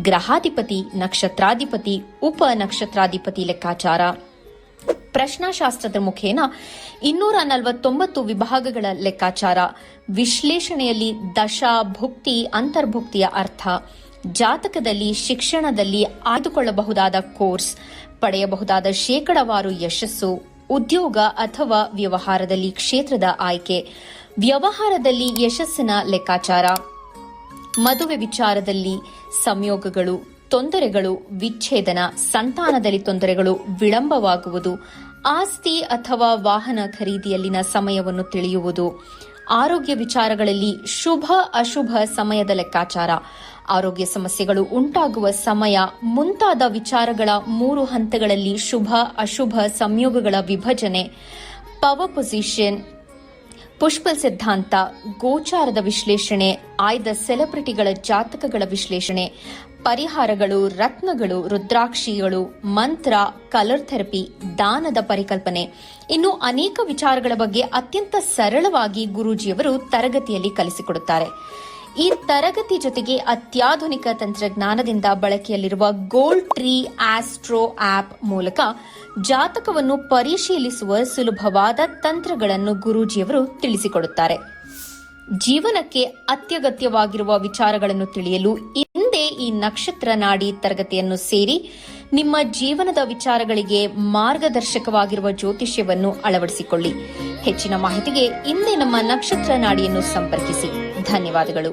ಗ್ರಹಾಧಿಪತಿ, ನಕ್ಷತ್ರಾಧಿಪತಿ, ಉಪ ನಕ್ಷತ್ರಾಧಿಪತಿ ಲೆಕ್ಕಾಚಾರ, ಪ್ರಶ್ನಾಶಾಸ್ತ್ರದ ಮುಖೇನ 249 ವಿಭಾಗಗಳ ಲೆಕ್ಕಾಚಾರ, ವಿಶ್ಲೇಷಣೆಯಲ್ಲಿ ದಶಾ, ಭುಕ್ತಿ, ಅಂತರ್ಭುಕ್ತಿಯ ಅರ್ಥ, ಜಾತಕದಲ್ಲಿ, ಶಿಕ್ಷಣದಲ್ಲಿ ಆಯ್ದುಕೊಳ್ಳಬಹುದಾದ ಕೋರ್ಸ್, ಪಡೆಯಬಹುದಾದ ಶೇಕಡವಾರು ಯಶಸ್ಸು, ಉದ್ಯೋಗ ಅಥವಾ ವ್ಯವಹಾರದಲ್ಲಿ ಕ್ಷೇತ್ರದ ಆಯ್ಕೆ, ವ್ಯವಹಾರದಲ್ಲಿ ಯಶಸ್ಸಿನ ಲೆಕ್ಕಾಚಾರ, ಮದುವೆ ವಿಚಾರದಲ್ಲಿ ಸಂಯೋಗಗಳು, ತೊಂದರೆಗಳು, ವಿಚ್ಛೇದನ, ಸಂತಾನದಲ್ಲಿ ತೊಂದರೆಗಳು, ವಿಳಂಬವಾಗುವುದು, ಆಸ್ತಿ ಅಥವಾ ವಾಹನ ಖರೀದಿಯಲ್ಲಿನ ಸಮಯವನ್ನು ತಿಳಿಯುವುದು, ಆರೋಗ್ಯ ವಿಚಾರಗಳಲ್ಲಿ ಶುಭ ಅಶುಭ ಸಮಯದ ಲೆಕ್ಕಾಚಾರ, ಆರೋಗ್ಯ ಸಮಸ್ಯೆಗಳು ಉಂಟಾಗುವ ಸಮಯ ಮುಂತಾದ ವಿಚಾರಗಳ 3 ಹಂತಗಳಲ್ಲಿ ಶುಭ ಅಶುಭ ಸಂಯೋಗಗಳ ವಿಭಜನೆ, ಪವರ್ ಪೊಸಿಷನ್, ಪುಷ್ಪಲ್ ಸಿದ್ಧಾಂತ, ಗೋಚಾರದ ವಿಶ್ಲೇಷಣೆ, ಆಯ್ದ ಸೆಲೆಬ್ರಿಟಿಗಳ ಜಾತಕಗಳ ವಿಶ್ಲೇಷಣೆ, ಪರಿಹಾರಗಳು, ರತ್ನಗಳು, ರುದ್ರಾಕ್ಷಿಗಳು, ಮಂತ್ರ, ಕಲರ್ ಥೆರಪಿ, ದಾನದ ಪರಿಕಲ್ಪನೆ, ಇನ್ನು ಅನೇಕ ವಿಚಾರಗಳ ಬಗ್ಗೆ ಅತ್ಯಂತ ಸರಳವಾಗಿ ಗುರೂಜಿಯವರು ತರಗತಿಯಲ್ಲಿ ಕಲಿಸಿಕೊಡುತ್ತಾರೆ. ಈ ತರಗತಿ ಜೊತೆಗೆ ಅತ್ಯಾಧುನಿಕ ತಂತ್ರಜ್ಞಾನದಿಂದ ಬಳಕೆಯಲ್ಲಿರುವ ಗೋಲ್ಡ್ ಟ್ರೀ ಆಸ್ಟ್ರೋ ಆಪ್ ಮೂಲಕ ಜಾತಕವನ್ನು ಪರಿಶೀಲಿಸುವ ಸುಲಭವಾದ ತಂತ್ರಗಳನ್ನು ಗುರೂಜಿಯವರು ತಿಳಿಸಿಕೊಡುತ್ತಾರೆ. ಜೀವನಕ್ಕೆ ಅತ್ಯಗತ್ಯವಾಗಿರುವ ವಿಚಾರಗಳನ್ನು ತಿಳಿಯಲು ಇಂದೇ ಈ ನಕ್ಷತ್ರ ನಾಡಿ ತರಗತಿಯನ್ನು ಸೇರಿ ನಿಮ್ಮ ಜೀವನದ ವಿಚಾರಗಳಿಗೆ ಮಾರ್ಗದರ್ಶಕವಾಗಿರುವ ಜ್ಯೋತಿಷ್ಯವನ್ನು ಅಳವಡಿಸಿಕೊಳ್ಳಿ. ಹೆಚ್ಚಿನ ಮಾಹಿತಿಗೆ ಇಂದೇ ನಮ್ಮ ನಕ್ಷತ್ರ ನಾಡಿಯನ್ನು ಸಂಪರ್ಕಿಸಿ. ಧನ್ಯವಾದಗಳು.